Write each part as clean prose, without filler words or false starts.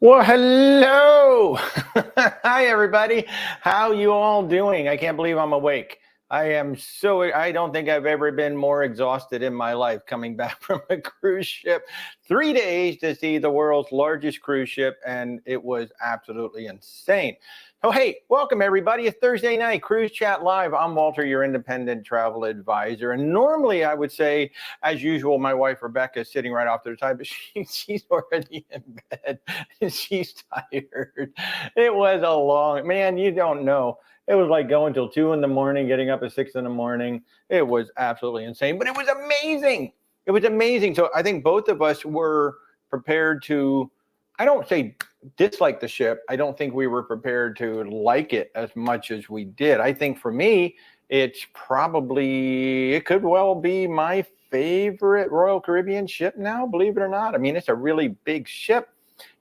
Well, hello. Hi, everybody. How you all doing? I can't believe I'm awake. I don't think I've ever been more exhausted in my life coming back from a cruise ship. 3 days to see the world's largest cruise ship, and it was absolutely insane. So, hey, welcome everybody. It's Thursday night, Cruise Chat Live. I'm Walter, your independent travel advisor. And normally I would say, as usual, my wife Rebecca is sitting right off to the side, but she's already in bed. She's tired. It was a long, man, you don't know. It was like going till 2 in the morning, getting up at 6 in the morning. It was absolutely insane, but it was amazing. It was amazing. So I think both of us were prepared to, I don't say dislike the ship. I don't think we were prepared to like it as much as we did. I think for me, it could well be my favorite Royal Caribbean ship now, believe it or not. I mean, it's a really big ship,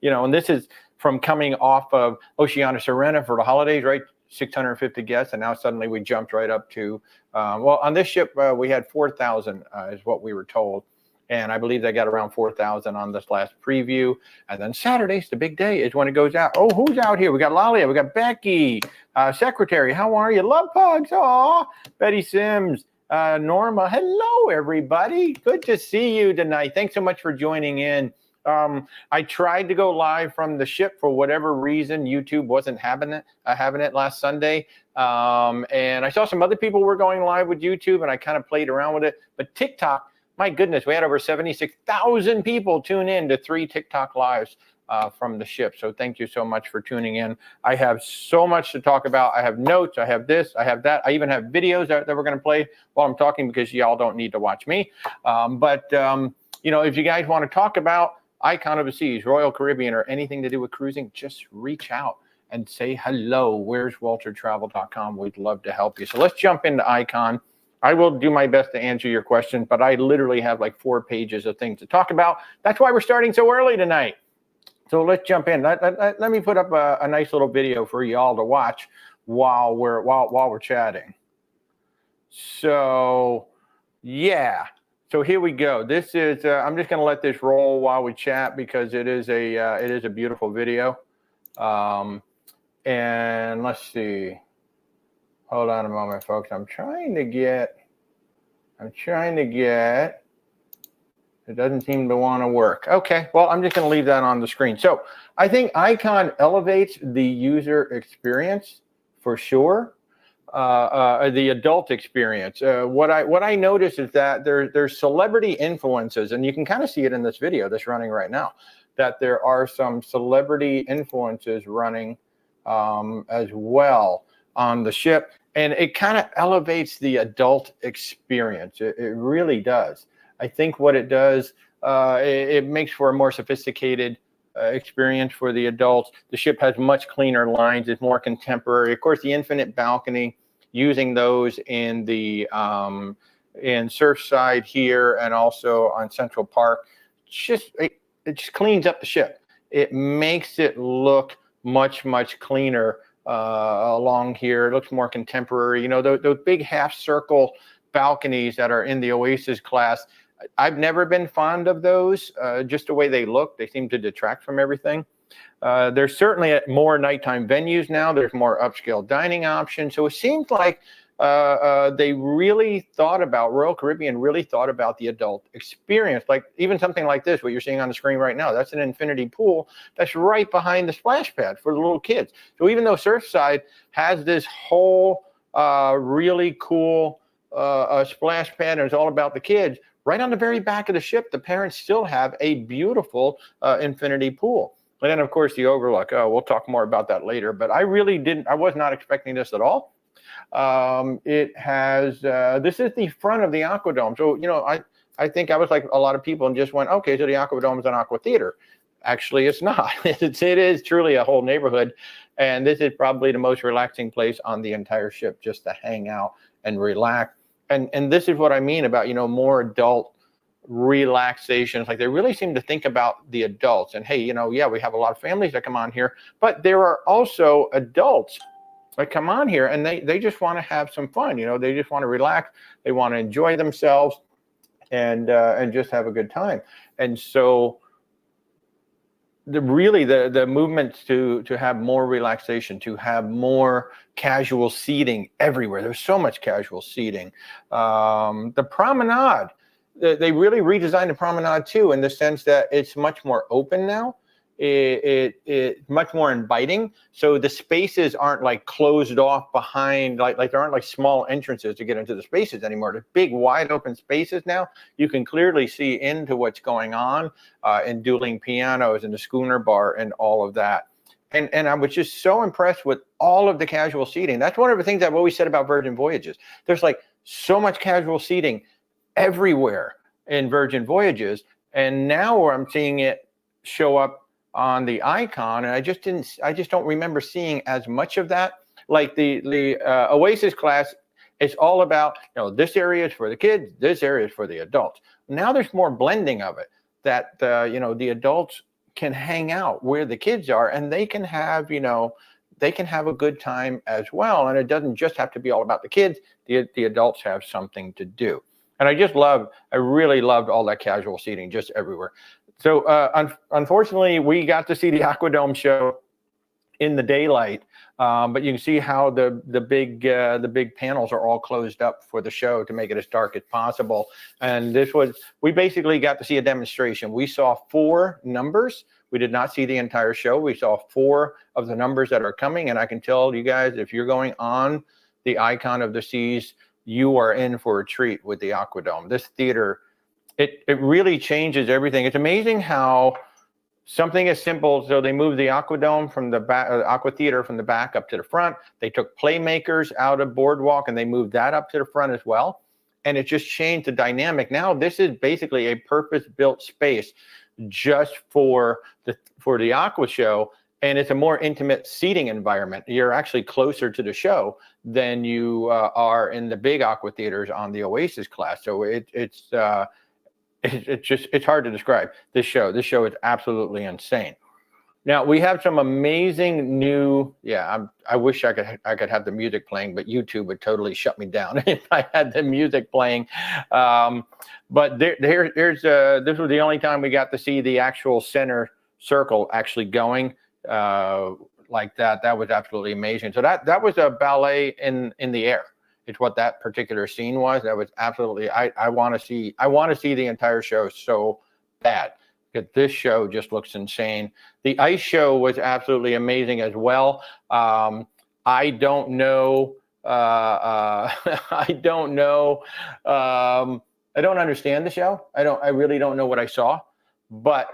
and this is from coming off of Oceania Serena for the holidays, right? 650 guests, and now suddenly we jumped right up to, on this ship, we had 4,000 is what we were told. And I believe they got around 4,000 on this last preview. And then Saturday's the big day is when it goes out. Oh, who's out here? We got Lalia, we got Becky, Secretary. How are you? Love pugs. Aw, Betty Sims, Norma. Hello, everybody. Good to see you tonight. Thanks so much for joining in. I tried to go live from the ship for whatever reason. YouTube wasn't having it last Sunday. And I saw some other people were going live with YouTube, and I kind of played around with it. But TikTok, my goodness, we had over 76,000 people tune in to 3 TikTok lives from the ship. So thank you so much for tuning in. I have so much to talk about. I have notes. I have this. I have that. I even have videos that we're going to play while I'm talking because y'all don't need to watch me. But if you guys want to talk about Icon of the Seas, Royal Caribbean, or anything to do with cruising, just reach out and say hello. Where's WalterTravel.com? We'd love to help you. So let's jump into Icon. I will do my best to answer your question, but I literally have like 4 pages of things to talk about. That's why we're starting so early tonight. So let's jump in. Let me put up a nice little video for y'all to watch while we're chatting. So yeah. So here we go. This is I'm just going to let this roll while we chat because it is a beautiful video. And let's see. Hold on a moment, folks. I'm trying to get. It doesn't seem to want to work. Okay, well, I'm just going to leave that on the screen. So I think Icon elevates the user experience for sure. The adult experience. What I notice is that there's celebrity influences, and you can kind of see it in this video that's running right now, that there are some celebrity influences running as well on the ship, and it kind of elevates the adult experience. It really does. I think what it does, it makes for a more sophisticated experience for the adults. The ship has much cleaner lines. It's more contemporary. Of course, the infinite balcony, using those in the in Surfside here and also on Central Park, it just cleans up the ship. It makes it look much cleaner along here. It looks more contemporary. Those big half circle balconies that are in the Oasis class, I've never been fond of those, just the way they look. They seem to detract from everything. There's certainly more nighttime venues now. There's more upscale dining options. So it seems like they really thought about, Royal Caribbean really thought about the adult experience. Like even something like this, what you're seeing on the screen right now, that's an infinity pool that's right behind the splash pad for the little kids. So even though Surfside has this whole really cool splash pad and it's all about the kids, right on the very back of the ship, the parents still have a beautiful infinity pool. And then, of course, the overlook. Oh, we'll talk more about that later. But I was not expecting this at all. It has, this is the front of the Aquadome. So, I think I was like a lot of people and just went, okay, so the Aquadome is an aqua theater. Actually, it's not. It is truly a whole neighborhood. And this is probably the most relaxing place on the entire ship just to hang out and relax. And this is what I mean about, more adult relaxation. It's like they really seem to think about the adults. And hey, yeah, we have a lot of families that come on here, but there are also adults that come on here and they just want to have some fun. They just want to relax. They want to enjoy themselves and just have a good time. And so the movements to have more relaxation, to have more casual seating everywhere. There's so much casual seating. The promenade, they really redesigned the promenade too, in the sense that it's much more open now. It much more inviting. So the spaces aren't like closed off behind, like there aren't like small entrances to get into the spaces anymore. The big wide open spaces now, you can clearly see into what's going on in dueling pianos and the schooner bar and all of that. And I was just so impressed with all of the casual seating. That's one of the things I've always said about Virgin Voyages. There's like so much casual seating everywhere in Virgin Voyages. And now I'm seeing it show up on the icon, and I just don't remember seeing as much of that. Like the Oasis class, it's all about, this area is for the kids, this area is for the adults. Now there's more blending of it, that the adults can hang out where the kids are, and they can have a good time as well. And it doesn't just have to be all about the kids. The adults have something to do. And I really loved all that casual seating just everywhere. So unfortunately, we got to see the Aquadome show in the daylight, but you can see how the big panels are all closed up for the show to make it as dark as possible. And we basically got to see a demonstration. We saw 4 numbers. We did not see the entire show. We saw 4 of the numbers that are coming, and I can tell you guys, if you're going on the Icon of the Seas, you are in for a treat with the Aquadome. This theater, it really changes everything. It's amazing how something as simple, so they moved the Aquadome from the back, Aqua Theater from the back up to the front. They took Playmakers out of Boardwalk and they moved that up to the front as well. And it just changed the dynamic. Now this is basically a purpose-built space just for the Aqua show, and it's a more intimate seating environment. You're actually closer to the show than you are in the big Aqua theaters on the Oasis class. So it's hard to describe this show. This show is absolutely insane. Now we have some amazing new. I wish I could have the music playing, but YouTube would totally shut me down if I had the music playing. But this was the only time we got to see the actual center circle actually going like that. That was absolutely amazing. So that was a ballet in the air. It's what that particular scene was. That was absolutely. I want to see the entire show so bad, because this show just looks insane. The ice show was absolutely amazing as well. I don't know. I don't know. I don't understand the show. I really don't know what I saw, but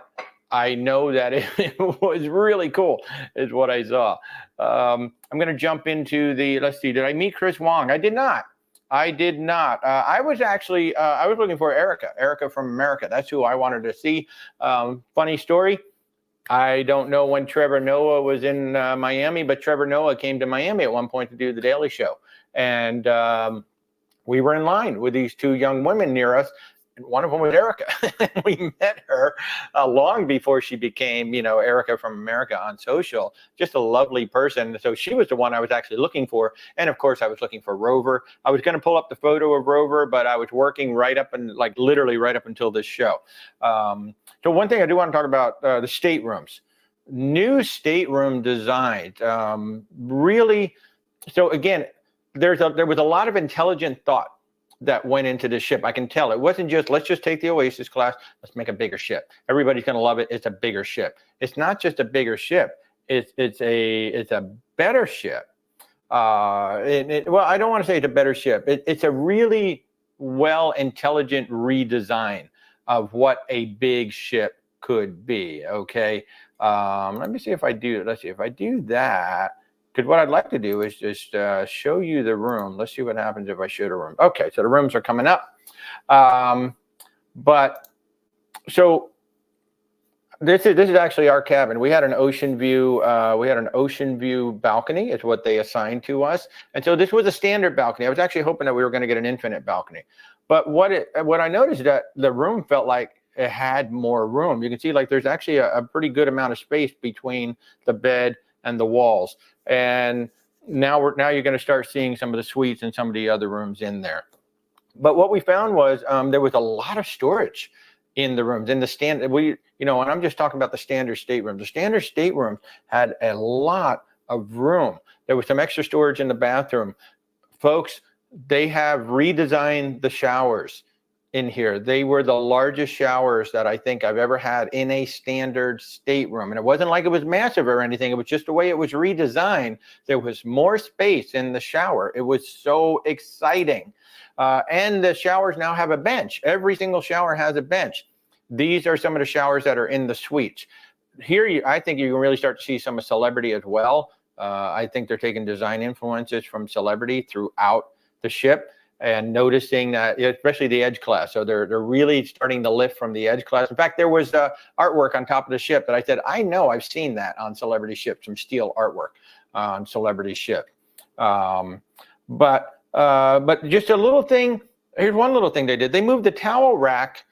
I know that it was really cool, is what I saw. I'm going to jump into let's see, did I meet Chris Wong? I did not. I was actually, I was looking for Erica from America. That's who I wanted to see. Funny story. I don't know when Trevor Noah was in Miami, but Trevor Noah came to Miami at one point to do The Daily Show. And we were in line with these 2 young women near us. And one of them was Erica. We met her long before she became, Erica from America on social. Just a lovely person. So she was the one I was actually looking for. And of course, I was looking for Rover. I was going to pull up the photo of Rover, but I was working literally right up until this show. So one thing I do want to talk about, the staterooms. New stateroom designs. Really. So again, there was a lot of intelligent thought that went into this ship. I can tell it wasn't just, let's just take the Oasis class, let's make a bigger ship. Everybody's going to love it. It's a bigger ship. It's not just a bigger ship. It's a better ship. Well, I don't want to say it's a better ship. It's a really intelligent redesign of what a big ship could be. Okay. Let me see if I do. Let's see if I do that. Because what I'd like to do is just show you the room. Let's see what happens if I show the room. Okay, so the rooms are coming up. But so this is actually our cabin. We had an ocean view. We had an ocean view balcony. Is what they assigned to us. And so this was a standard balcony. I was actually hoping that we were going to get an infinite balcony. But what I noticed, that the room felt like it had more room. You can see like there's actually a pretty good amount of space between the bed and the walls. And now you're going to start seeing some of the suites and some of the other rooms in there. But what we found was there was a lot of storage in the rooms. In the and I'm just talking about the standard stateroom. The standard stateroom had a lot of room. There was some extra storage in the bathroom. Folks, they have redesigned the showers in here. They were the largest showers that I think I've ever had in a standard stateroom. And it wasn't like it was massive or anything. It was just the way it was redesigned. There was more space in the shower. It was so exciting. And the showers now have a bench. Every single shower has a bench. These are some of the showers that are in the suites. Here, I think you can really start to see some of celebrity as well. I think they're taking design influences from celebrity throughout the ship and noticing that, especially the Edge class. So they're really starting to lift from the Edge class. In fact, there was artwork on top of the ship that I said, I know I've seen that on celebrity ships, some steel artwork on celebrity ship. But just a little thing. Here's one little thing they did. They moved the towel rack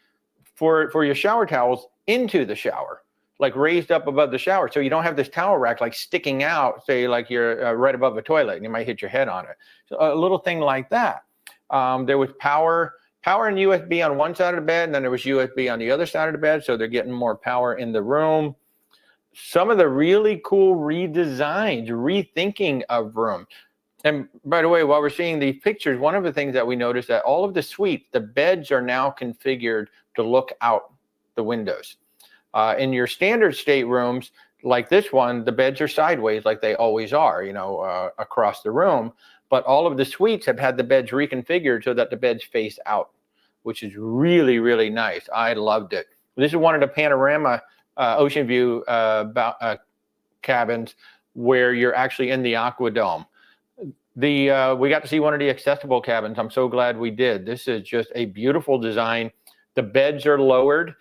for your shower towels into the shower, like raised up above the shower. So you don't have this towel rack like sticking out, say like you're right above the toilet and you might hit your head on it. So a little thing like that. There was power and USB on one side of the bed, and then there was USB on the other side of the bed. So they're getting more power in the room. Some of the really cool redesigns, rethinking of room. And by the way, while we're seeing these pictures, one of the things that we noticed that all of the suites, the beds are now configured to look out the windows. In your standard staterooms, like this one, the beds are sideways like they always are, across the room. But all of the suites have had the beds reconfigured so that the beds face out, which is really, really nice. I loved it. This is one of the panorama ocean view cabins where you're actually in the Aquadome. We got to see one of the accessible cabins. I'm so glad we did. This is just a beautiful design. The beds are lowered.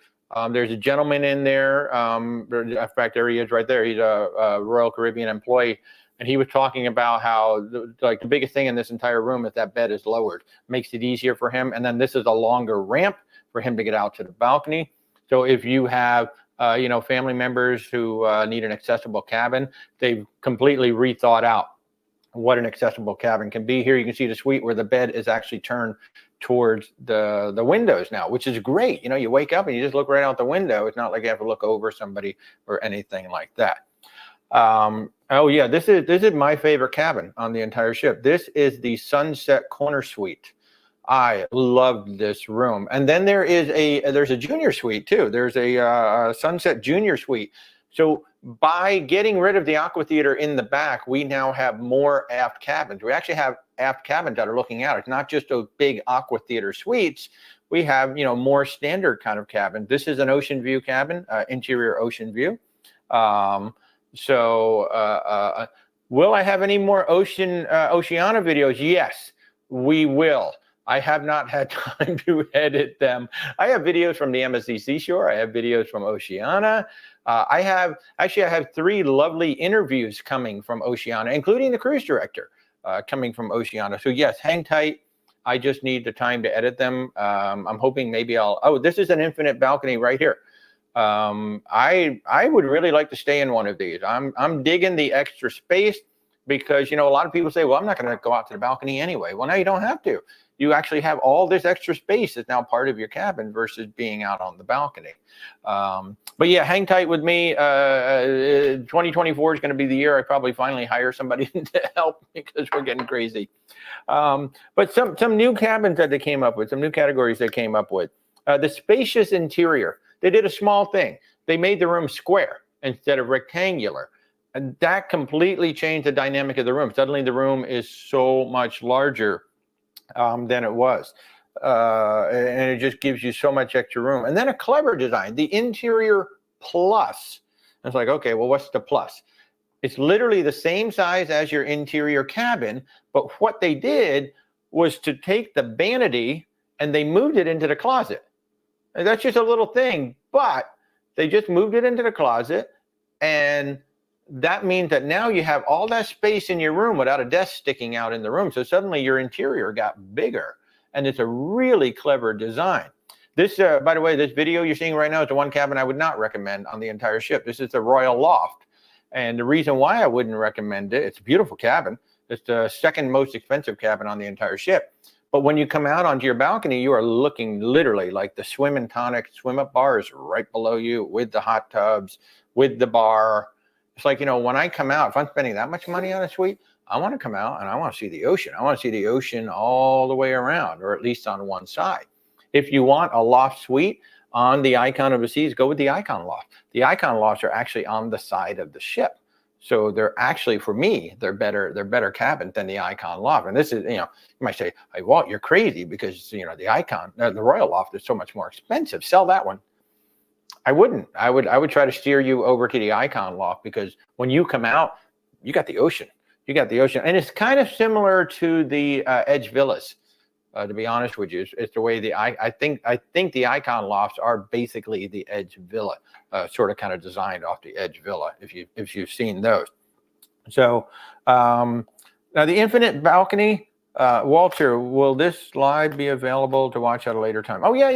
There's a gentleman in there. In fact, there he is right there. He's a Royal Caribbean employee. And he was talking about how the biggest thing in this entire room is that bed is lowered. Makes it easier for him. And then this is a longer ramp for him to get out to the balcony. So if you have family members who need an accessible cabin, they've completely rethought out what an accessible cabin can be. Here you can see the suite where the bed is actually turned towards the windows now, which is great. You wake up and you just look right out the window. It's not like you have to look over somebody or anything like that. Oh yeah, this is my favorite cabin on the entire ship. This is the Sunset Corner Suite. I love this room. And then there's a junior suite too. There's a Sunset Junior Suite. So by getting rid of the aqua theater in the back, we now have more aft cabins. We actually have aft cabins that are looking out. It's not just those big aqua theater suites. We have, more standard kind of cabin. This is an ocean view cabin, interior ocean view. Will I have any more Oceana videos? Yes, we will. I have not had time to edit them. I have videos from the MSC Seashore. I have videos from Oceana. I have 3 lovely interviews coming from Oceana, including the cruise director coming from Oceana. So yes, hang tight. I just need the time to edit them. I'm hoping maybe this is an infinite balcony right here. I would really like to stay in one of these. I'm digging the extra space because, a lot of people say, well, I'm not going to go out to the balcony anyway. Well, no, you don't have to. You actually have all this extra space that's now part of your cabin versus being out on the balcony. But yeah, hang tight with me. 2024 is going to be the year I probably finally hire somebody to help because we're getting crazy. But some new cabins that they came up with, some new categories they came up with. The spacious interior. They did a small thing. They made the room square instead of rectangular. And that completely changed the dynamic of the room. Suddenly the room is so much larger than it was. And it just gives you so much extra room. And then a clever design, the interior plus. And it's like, okay, well, what's the plus? It's literally the same size as your interior cabin, but what they did was to take the vanity and they moved it into the closet. And that's just a little thing, but they just moved it into the closet, and that means that now you have all that space in your room without a desk sticking out in the room. So suddenly your interior got bigger, and it's a really clever design. This, by the way, this video you're seeing right now is the one cabin I would not recommend on the entire ship. This is the Royal Loft. And the reason why I wouldn't recommend it, it's a beautiful cabin. It's the second most expensive cabin on the entire ship. But when you come out onto your balcony, you are looking literally like the swim and tonic, swim up bar is right below you with the hot tubs, with the bar. It's like, when I come out, if I'm spending that much money on a suite, I want to come out and I want to see the ocean. I want to see the ocean all the way around, or at least on one side. If you want a loft suite on the Icon of the Seas, go with the Icon loft. The Icon lofts are actually on the side of the ship. So they're actually, for me, they're better cabins than the Icon loft. And this is, you might say, hey, Walt, you're crazy because, the Icon, the Royal loft is so much more expensive. Sell that one. I wouldn't. I would try to steer you over to the Icon loft, because when you come out, you got the ocean. You got the ocean. And it's kind of similar to the Edge Villas. To be honest with you, it's the way I think the Icon lofts are basically the Edge Villa, sort of kind of designed off the Edge Villa, if you've seen those. So now the infinite balcony, Walter, will this live be available to watch at a later time? Oh yeah.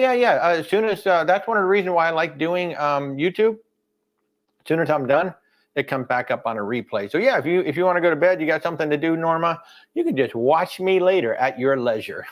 As soon as that's one of the reasons why I like doing YouTube. As soon as I'm done, it comes back up on a replay. So yeah, if you want to go to bed, you got something to do, Norma, you can just watch me later at your leisure.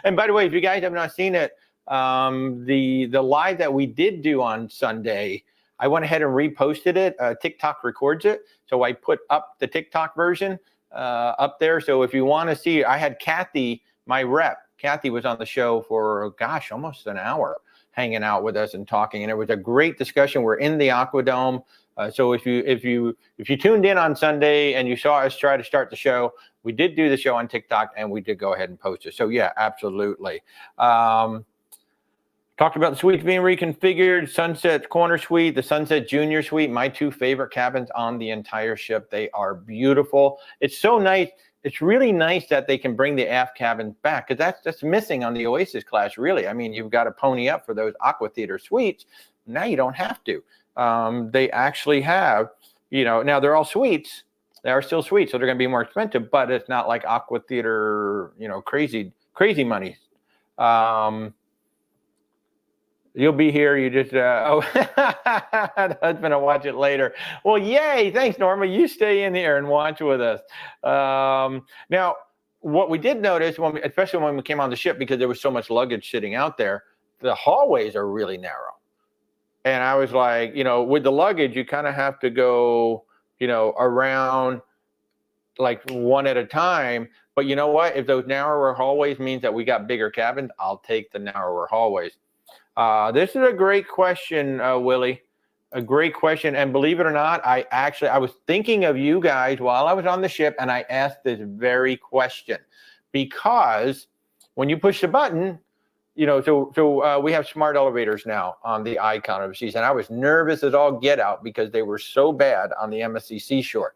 And by the way, if you guys have not seen it, the live that we did do on Sunday, I went ahead and reposted it. TikTok records it, so I put up the TikTok version up there. So if you want to see, I had Kathy, my rep. Kathy was on the show for almost an hour, hanging out with us and talking, and it was a great discussion. We're in the Aquadome. So if you tuned in on Sunday and you saw us try to start the show, we did do the show on TikTok and we did go ahead and post it. So yeah, absolutely. Talked about the suites being reconfigured, Sunset Corner Suite, the Sunset Junior Suite, my two favorite cabins on the entire ship. They are beautiful. It's so nice. It's really nice that they can bring the aft cabins back, because that's missing on the Oasis class, really. I mean, you've got to pony up for those Aqua Theater suites. Now you don't have to. They actually have, now they're all suites. They are still suites, so they're going to be more expensive, but it's not like Aqua Theater, crazy money. You'll be here. You just, husband will watch it later. Well, yay. Thanks, Norma. You stay in here and watch with us. Now, what we did notice, especially when we came on the ship, because there was so much luggage sitting out there, the hallways are really narrow. And I was like, with the luggage, you kind of have to go, around like one at a time. But you know what? If those narrower hallways means that we got bigger cabins, I'll take the narrower hallways. This is a great question, Willie. A great question. And believe it or not, I was thinking of you guys while I was on the ship, and I asked this very question, because when you push the button, so we have smart elevators now on the Icon of the Seas, and I was nervous as all get out because they were so bad on the MSC Seashore.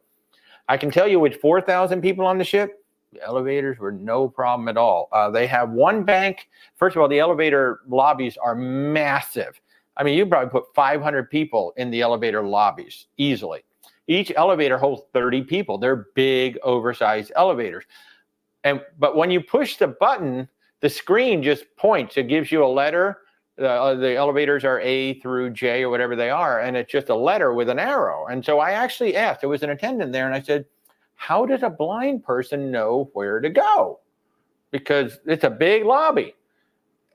I can tell you, with 4,000 people on the ship, the elevators were no problem at all. They have one bank. First of all, the elevator lobbies are massive. I mean, you probably put 500 people in the elevator lobbies easily. Each elevator holds 30 people. They're big, oversized elevators. But when you push the button, the screen just points. It gives you a letter. The elevators are A through J or whatever they are, and it's just a letter with an arrow. And so I actually asked, there was an attendant there, and I said, how does a blind person know where to go? Because it's a big lobby.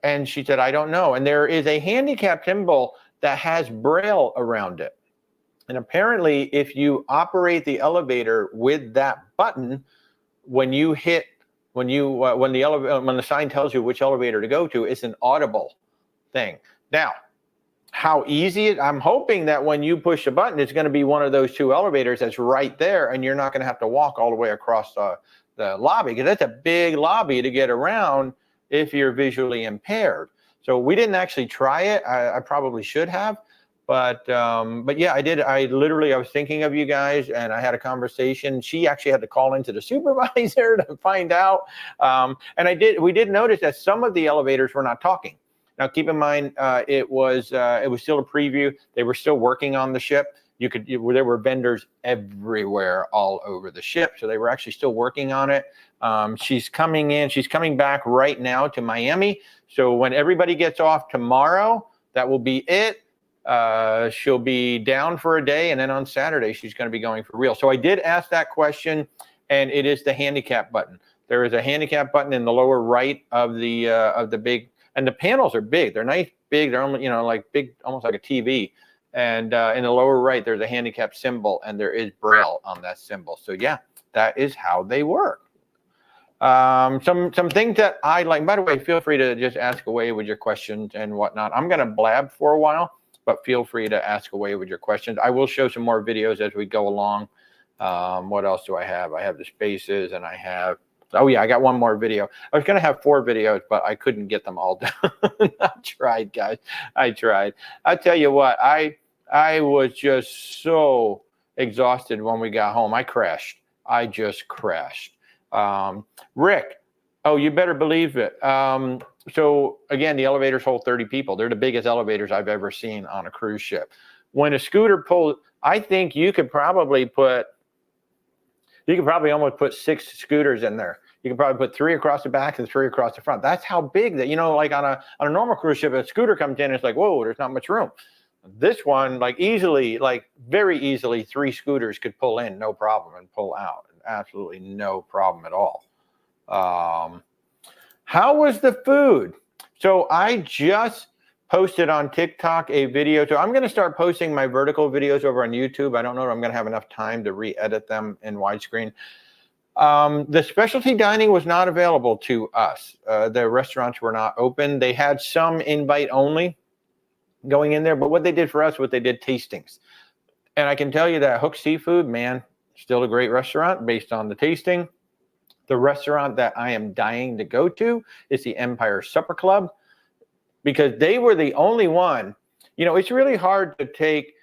And she said, I don't know. And there is a handicap symbol that has Braille around it. And apparently, if you operate the elevator with that button, when the sign tells you which elevator to go to, it's an audible thing. Now, how easy it, I'm hoping that when you push the button, it's going to be one of those two elevators that's right there, and you're not going to have to walk all the way across the lobby, because that's a big lobby to get around if you're visually impaired. So we didn't actually try it. I probably should have, but yeah, I did. I was thinking of you guys, and I had a conversation. She actually had to call into the supervisor to find out. And we did notice that some of the elevators were not talking. Now, keep in mind, it was still a preview. They were still working on the ship. There were vendors everywhere all over the ship, so they were actually still working on it. She's coming back right now to Miami. So when everybody gets off tomorrow, that will be it. She'll be down for a day, and then on Saturday she's going to be going for real. So I did ask that question, and it is the handicap button. There is a handicap button in the lower right of the big, and the panels are big. They're nice, big. They're only, like big, almost like a TV. And in the lower right, there's a handicap symbol, and there is Braille on that symbol. So yeah, that is how they work. Some things that I like. By the way, feel free to just ask away with your questions and whatnot. I'm going to blab for a while, but feel free to ask away with your questions. I will show some more videos as we go along. What else do I have? I have the spaces, and I have, oh yeah, I got one more video. I was going to have 4 videos, but I couldn't get them all done. I tried, guys. I tried. I tell you what, I was just so exhausted when we got home. I crashed. I just crashed. Rick, oh, you better believe it. So again, the elevators hold 30 people. They're the biggest elevators I've ever seen on a cruise ship. When a scooter pulls, I think you could probably almost put 6 scooters in there. You could probably put 3 across the back and 3 across the front. That's how big that, like on a normal cruise ship, a scooter comes in, it's like, whoa, there's not much room. This one, like easily, like very easily, 3 scooters could pull in, no problem, and pull out. Absolutely no problem at all. How was the food? So I just posted on TikTok a video. So I'm going to start posting my vertical videos over on YouTube. I don't know if I'm going to have enough time to re-edit them in widescreen. The specialty dining was not available to us. The restaurants were not open. They had some invite only going in there, but what they did for us, they did tastings. And I can tell you that Hook Seafood, man, still a great restaurant based on the tasting. The restaurant that I am dying to go to is the Empire Supper Club, because they were the only one. It's really hard to take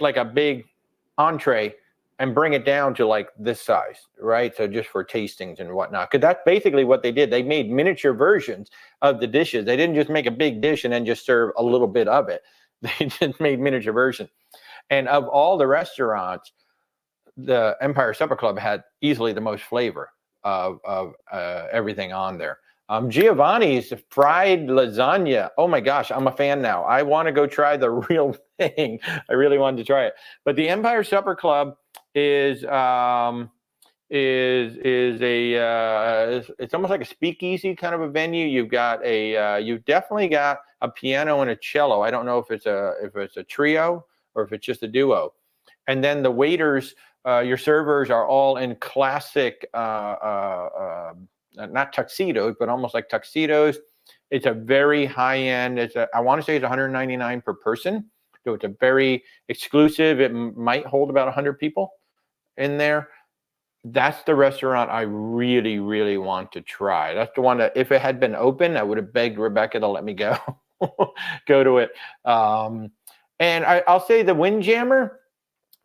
like a big entree and bring it down to like this size, right? So just for tastings and whatnot, because that's basically what they did. They made miniature versions of the dishes. They didn't just make a big dish and then just serve a little bit of it. They just made miniature versions. And of all the restaurants, the Empire Supper Club had easily the most flavor of everything on there. Giovanni's fried lasagna. Oh my gosh, I'm a fan now. I want to go try the real thing. I really wanted to try it. But the Empire Supper Club is it's almost like a speakeasy kind of a venue. You've definitely got a piano and a cello. I don't know if it's a trio or if it's just a duo. And then the waiters, your servers are all in classic, not tuxedos, but almost like tuxedos. It's a very high end. I want to say it's $199 per person. So it's a very exclusive. It might hold about 100 people in there. That's the restaurant I really, really want to try. That's the one that if it had been open, I would have begged Rebecca to let me go to it. And I'll say the Windjammer.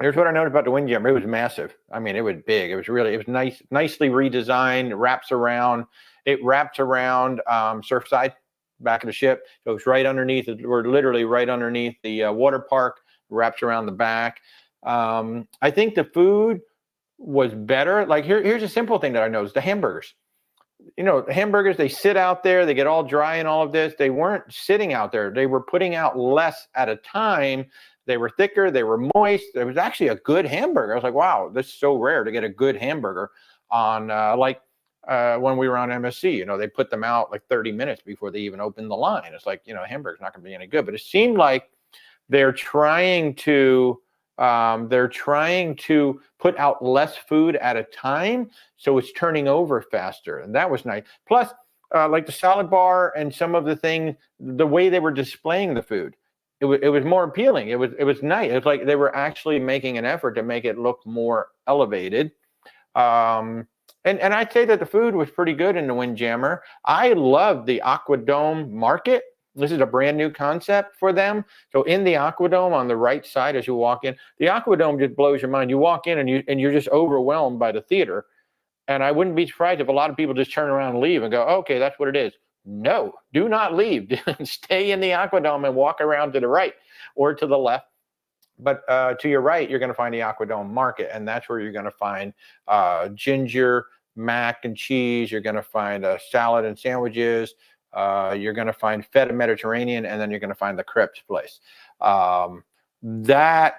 Here's what I noticed about the Windjammer. It was massive. I mean, it was big. It was nice, nicely redesigned. It wraps around Surfside, back of the ship. So it's right underneath. We're literally right underneath the water park. Wraps around the back. I think the food was better. Like here's a simple thing that I noticed: the hamburgers. The hamburgers, they sit out there. They get all dry and all of this. They weren't sitting out there. They were putting out less at a time. They were thicker. They were moist. It was actually a good hamburger. I was like, wow, this is so rare to get a good hamburger on when we were on MSC. They put them out like 30 minutes before they even opened the line. It's like, hamburger's not going to be any good. But it seemed like they're trying to put out less food at a time, so it's turning over faster, and that was nice. Plus, like the salad bar and some of the things, the way they were displaying the food, it was more appealing. It was nice. It was like they were actually making an effort to make it look more elevated. And I'd say that the food was pretty good in the Windjammer. I love the Aquadome market. This is a brand new concept for them. So in the Aquadome on the right side as you walk in, the Aquadome just blows your mind. You walk in and you're just overwhelmed by the theater. And I wouldn't be surprised if a lot of people just turn around and leave and go, okay, that's what it is. No, do not leave. Stay in the Aquadome and walk around to the right or to the left. But to your right, you're going to find the Aquadome market, and that's where you're going to find ginger, mac and cheese. You're going to find salad and sandwiches. You're going to find feta Mediterranean, and then you're going to find the crepes place. That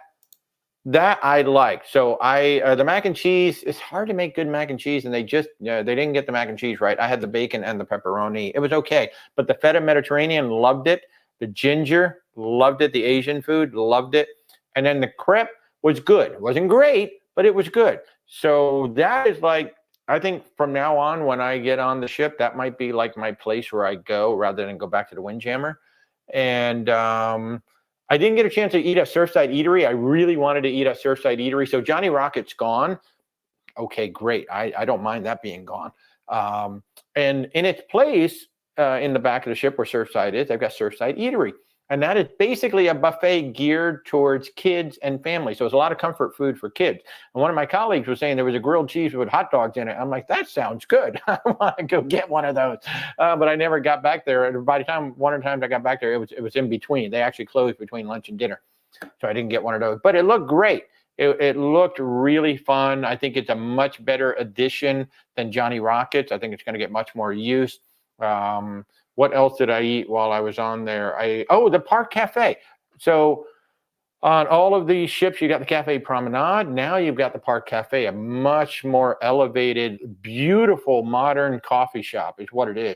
That I like. So the mac and cheese, it's hard to make good mac and cheese, and they didn't get the mac and cheese right. I had the bacon and the pepperoni. It was okay, but the feta Mediterranean, loved it. The ginger, loved it. The Asian food, loved it. And then the crepe was good. It wasn't great, but it was good. So that is like, I think from now on, when I get on the ship, that might be like my place where I go rather than go back to the Windjammer. And I didn't get a chance to eat at Surfside Eatery. I really wanted to eat at Surfside Eatery. So Johnny Rocket's gone. Okay, great. I don't mind that being gone. And in its place, in the back of the ship where Surfside is, they've got Surfside Eatery. And that is basically a buffet geared towards kids and families. So it's a lot of comfort food for kids. And one of my colleagues was saying there was a grilled cheese with hot dogs in it. I'm like, that sounds good. I want to go get one of those. But I never got back there. And by the time one of the times I got back there, it was in between. They actually closed between lunch and dinner. So I didn't get one of those. But it looked great. It looked really fun. I think it's a much better addition than Johnny Rockets. I think it's going to get much more use. What else did I eat while I was on there? The Park Cafe. So on all of these ships, you got the Cafe Promenade. Now you've got the Park Cafe, a much more elevated, beautiful, modern coffee shop is what it is.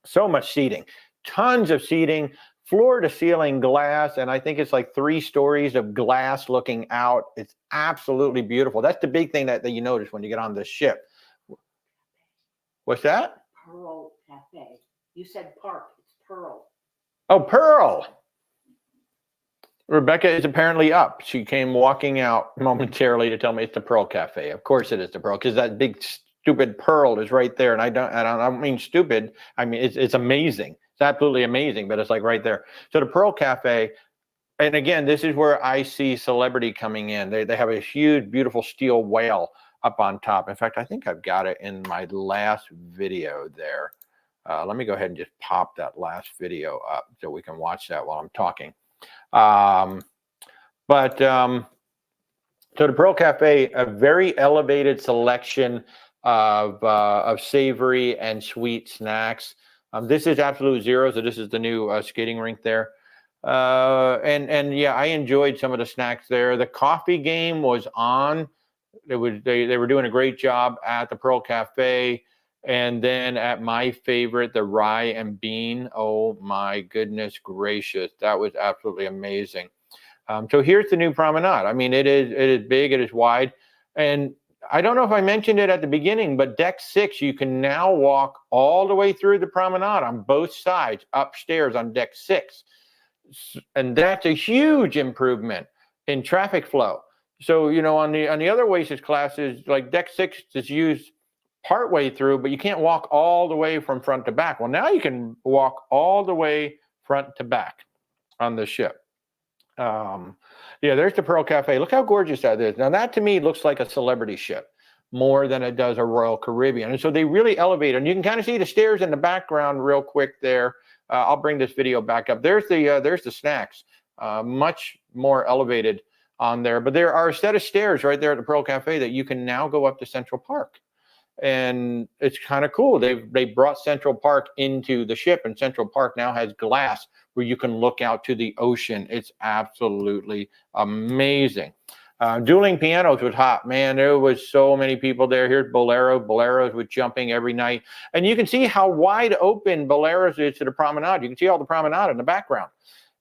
So much seating, tons of seating, floor to ceiling glass. And I think it's like 3 stories of glass looking out. It's absolutely beautiful. That's the big thing that you notice when you get on this ship. What's that? Pearl Cafe. You said park, it's Pearl. Oh, Pearl. Rebecca is apparently up. She came walking out momentarily to tell me it's the Pearl Cafe. Of course it is the Pearl, because that big stupid pearl is right there. And I don't mean stupid. I mean, it's amazing. It's absolutely amazing, but it's like right there. So the Pearl Cafe, and again, this is where I see celebrity coming in. They have a huge, beautiful steel whale up on top. In fact, I think I've got it in my last video there. Let me go ahead and just pop that last video up so we can watch that while I'm talking. So the Pearl Cafe, a very elevated selection of savory and sweet snacks. This is Absolute Zero, so this is the new skating rink there. And yeah, I enjoyed some of the snacks there. The coffee game was on. They were doing a great job at the Pearl Cafe. And then at my favorite, the rye and bean. Oh my goodness gracious, that was absolutely amazing. So here's the new promenade. I mean, it is big, it is wide, and I don't know if I mentioned it at the beginning, but deck 6, you can now walk all the way through the promenade on both sides upstairs on deck 6, and that's a huge improvement in traffic flow. So on the other Oasis classes, like deck 6 is used partway through, but you can't walk all the way from front to back. Well, now you can walk all the way front to back on the ship. Yeah, there's the Pearl Cafe. Look how gorgeous that is. Now that to me looks like a celebrity ship more than it does a Royal Caribbean. And so they really elevate, and you can kind of see the stairs in the background real quick there. I'll bring this video back up. There's the snacks, much more elevated on there. But there are a set of stairs right there at the Pearl Cafe that you can now go up to Central Park. And it's kind of cool. They brought Central Park into the ship, and Central Park now has glass where you can look out to the ocean. It's absolutely amazing. Dueling Pianos was hot, man. There was so many people there. Here's Boleros was jumping every night, and you can see how wide open Boleros is to the promenade. You can see all the promenade in the background.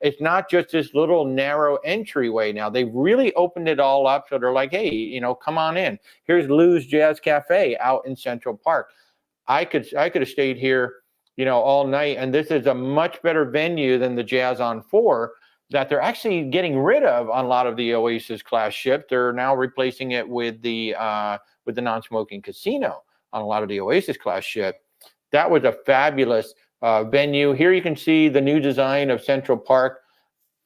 It's not just this little narrow entryway now. They've really opened it all up. So they're like, hey, come on in. Here's Lou's Jazz Cafe out in Central Park. I could have stayed here, all night. And this is a much better venue than the Jazz on 4 that they're actually getting rid of on a lot of the Oasis class ships. They're now replacing it with the non-smoking casino on a lot of the Oasis class ship. That was a fabulous venue. Here you can see the new design of Central Park.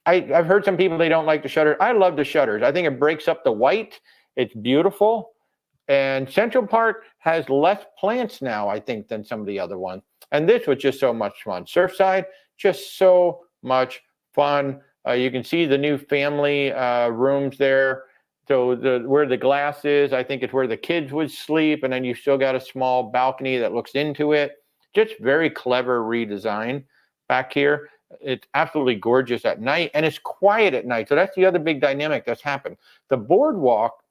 I've heard some people, they don't like the shutters. I love the shutters. I think it breaks up the white. It's beautiful. And Central Park has less plants now, I think, than some of the other ones. And this was just so much fun. Surfside, just so much fun. You can see the new family rooms there. So where the glass is, I think it's where the kids would sleep. And then you still got a small balcony that looks into it. Just very clever redesign back here. It's absolutely gorgeous at night, and it's quiet at night. So that's the other big dynamic that's happened. The boardwalk,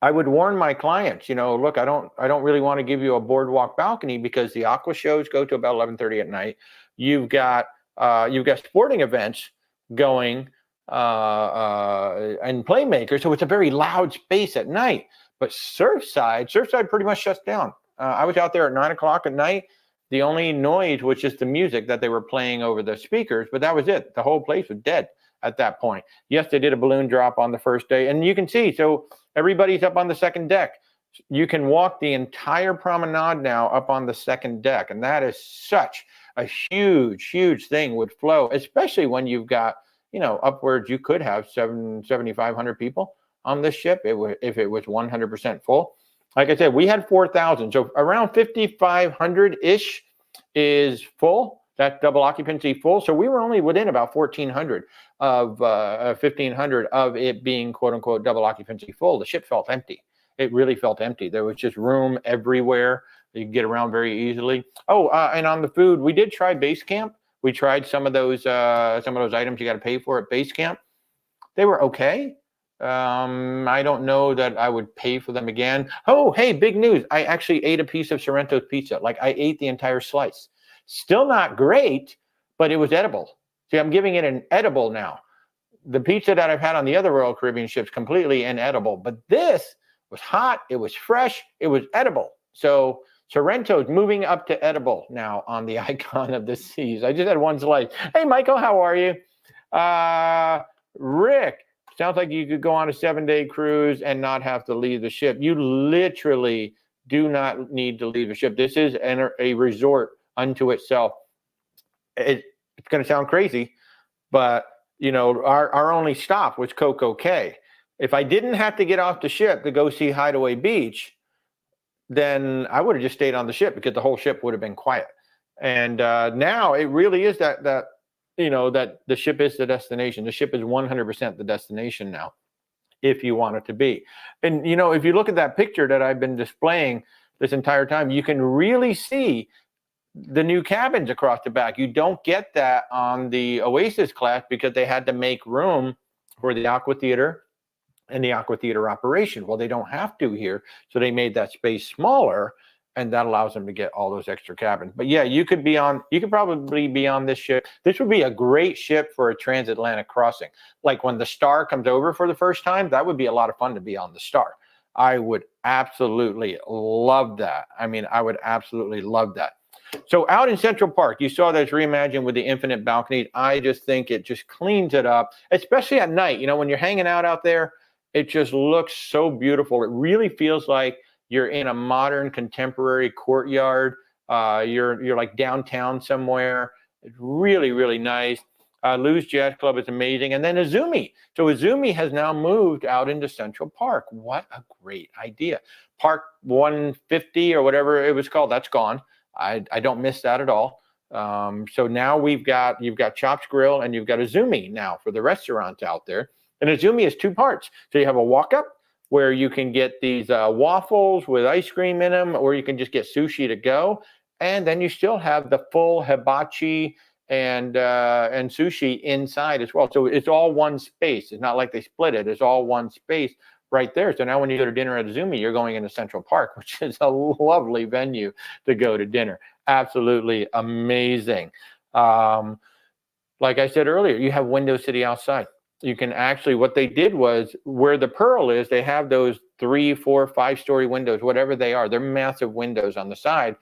I would warn my clients, look, I don't really want to give you a boardwalk balcony because the aqua shows go to about 11:30 at night. You've got sporting events going and playmakers, so it's a very loud space at night. But Surfside pretty much shuts down. I was out there at 9 o'clock at night. The only noise was just the music that they were playing over the speakers, but that was it. The whole place was dead at that point. Yes, they did a balloon drop on the first day, and you can see, so everybody's up on the second deck. You can walk the entire promenade now up on the second deck, and that is such a huge thing with flow, especially when you've got, upwards, you could have 7,500 people on this ship if it was 100% full. Like I said, we had 4,000, so around 5,500-ish is full. That's double occupancy full. So we were only within about 1,400 of 1,500 of it being quote unquote double occupancy full. The ship felt empty. It really felt empty. There was just room everywhere. You could get around very easily. And on the food, we did try base camp. We tried some of those items you got to pay for at base camp. They were okay. I don't know that I would pay for them again. Oh, hey, big news. I actually ate a piece of Sorrento's pizza. Like I ate the entire slice. Still not great, but it was edible. See, I'm giving it an edible now. The pizza that I've had on the other Royal Caribbean ships, completely inedible. But this was hot. It was fresh. It was edible. So Sorrento's moving up to edible now on the Icon of the Seas. I just had one slice. Hey, Michael, how are you? Rick. Sounds like you could go on a 7-day cruise and not have to leave the ship. You literally do not need to leave the ship. This is a resort unto itself. It's going to sound crazy, but our only stop was CocoCay. If I didn't have to get off the ship to go see Hideaway Beach, then I would have just stayed on the ship because the whole ship would have been quiet. And now it really is that the ship is the destination. The ship is 100% the destination now, if you want it to be. And, if you look at that picture that I've been displaying this entire time, you can really see the new cabins across the back. You don't get that on the Oasis class because they had to make room for the Aqua Theater and the Aqua Theater operation. Well, they don't have to here, so they made that space smaller, and that allows them to get all those extra cabins. But yeah, you could probably be on this ship. This would be a great ship for a transatlantic crossing. Like when the Star comes over for the first time, that would be a lot of fun to be on the Star. I would absolutely love that. I would absolutely love that. So out in Central Park, you saw that's reimagined with the infinite balconies. I just think it just cleans it up, especially at night. When you're hanging out there, it just looks so beautiful. It really feels like you're in a modern contemporary courtyard. You're like downtown somewhere. It's really, really nice. Lou's Jazz Club is amazing. And then Izumi. So Izumi has now moved out into Central Park. What a great idea. Park 150 or whatever it was called, that's gone. I don't miss that at all. So now you've got Chops Grill and you've got Izumi now for the restaurants out there. And Izumi is 2 parts. So you have a walk-up where you can get these waffles with ice cream in them, or you can just get sushi to go. And then you still have the full hibachi and sushi inside as well. So it's all one space. It's not like they split it. It's all one space right there. So now when you go to dinner at Izumi, you're going into Central Park, which is a lovely venue to go to dinner. Absolutely amazing. Like I said earlier, you have Window City outside. You can actually, what they did was where the Pearl is, they have those 3, 4, 5-story windows, whatever they are. They're massive windows on the side.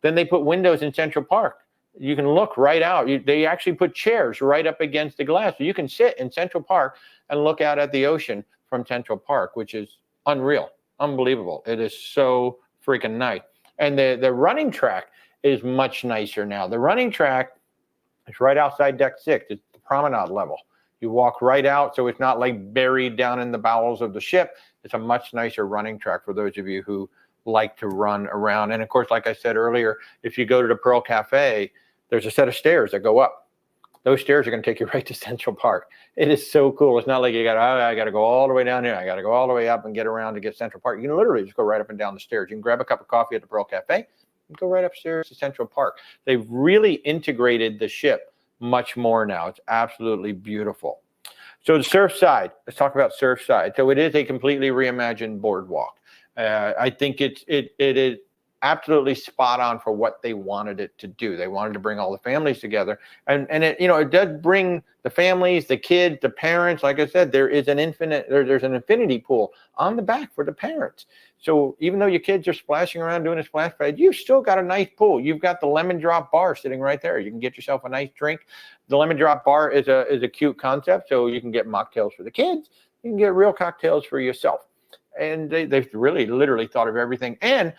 Then they put windows in Central Park. You can look right out. They actually put chairs right up against the glass. So you can sit in Central Park and look out at the ocean from Central Park, which is unreal, unbelievable. It is so freaking nice. And the running track is much nicer now. The running track is right outside deck 6. It's the promenade level. You walk right out, so it's not like buried down in the bowels of the ship. It's a much nicer running track for those of you who like to run around. And of course, like I said earlier, if you go to the Pearl Cafe, there's a set of stairs that go up. Those stairs are going to take you right to Central Park. It is so cool. It's not like I got to go all the way down here. I got to go all the way up and get around to get Central Park. You can literally just go right up and down the stairs. You can grab a cup of coffee at the Pearl Cafe and go right upstairs to Central Park. They've really integrated the ship much more now. It's absolutely beautiful. So the Surfside, let's talk about Surfside. So it is a completely reimagined boardwalk. I think it is absolutely spot on for what they wanted it to do. They wanted to bring all the families together, and it, you know, it does bring the families, the kids, the parents. Like I said, there's an infinity pool on the back for the parents. So even though your kids are splashing around doing a splash pad, you've still got a nice pool. You've got the lemon drop bar sitting right there. You can get yourself a nice drink. The lemon drop bar is a cute concept, so you can get mocktails for the kids. You can get real cocktails for yourself. And they've really literally thought of everything. And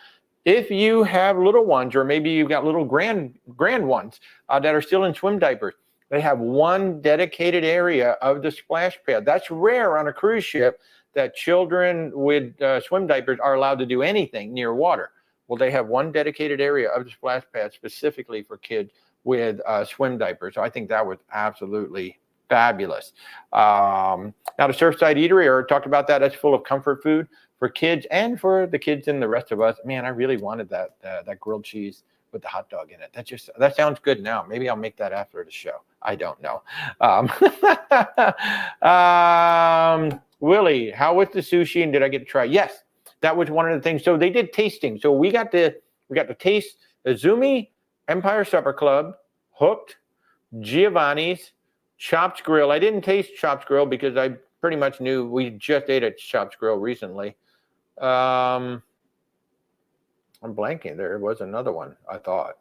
if you have little ones, or maybe you've got little grand ones that are still in swim diapers, they have one dedicated area of the splash pad. That's rare on a cruise ship, that children with swim diapers are allowed to do anything near water. Well, they have one dedicated area of the splash pad specifically for kids with swim diapers. So I think that was absolutely fabulous. Now the Surfside Eatery, I already talked about that. That's full of comfort food for kids and for the kids and the rest of us. Man, I really wanted that grilled cheese with the hot dog in it. That sounds good now. Maybe I'll make that after the show. I don't know. Willie, how was the sushi and did I get to try? Yes, that was one of the things. So they did tasting. So we got to taste Izumi, Empire Supper Club, Hooked, Giovanni's, Chops Grill. I didn't taste Chops Grill because I pretty much knew we just ate at Chops Grill recently. I'm blanking. There was another one, I thought.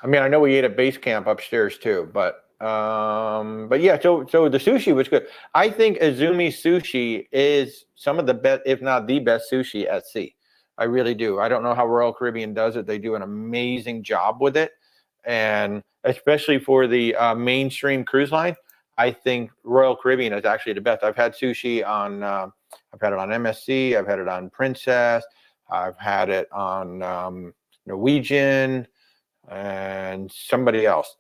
I mean, I know we ate at base camp upstairs too, but yeah, so the sushi was good. I think Izumi sushi is some of the best, if not the best sushi at sea. I really do. I don't know how Royal Caribbean does it. They do an amazing job with it. And especially for the mainstream cruise line, I think Royal Caribbean is actually the best. I've had sushi on, I've had it on MSC, I've had it on Princess, I've had it on Norwegian, and somebody else,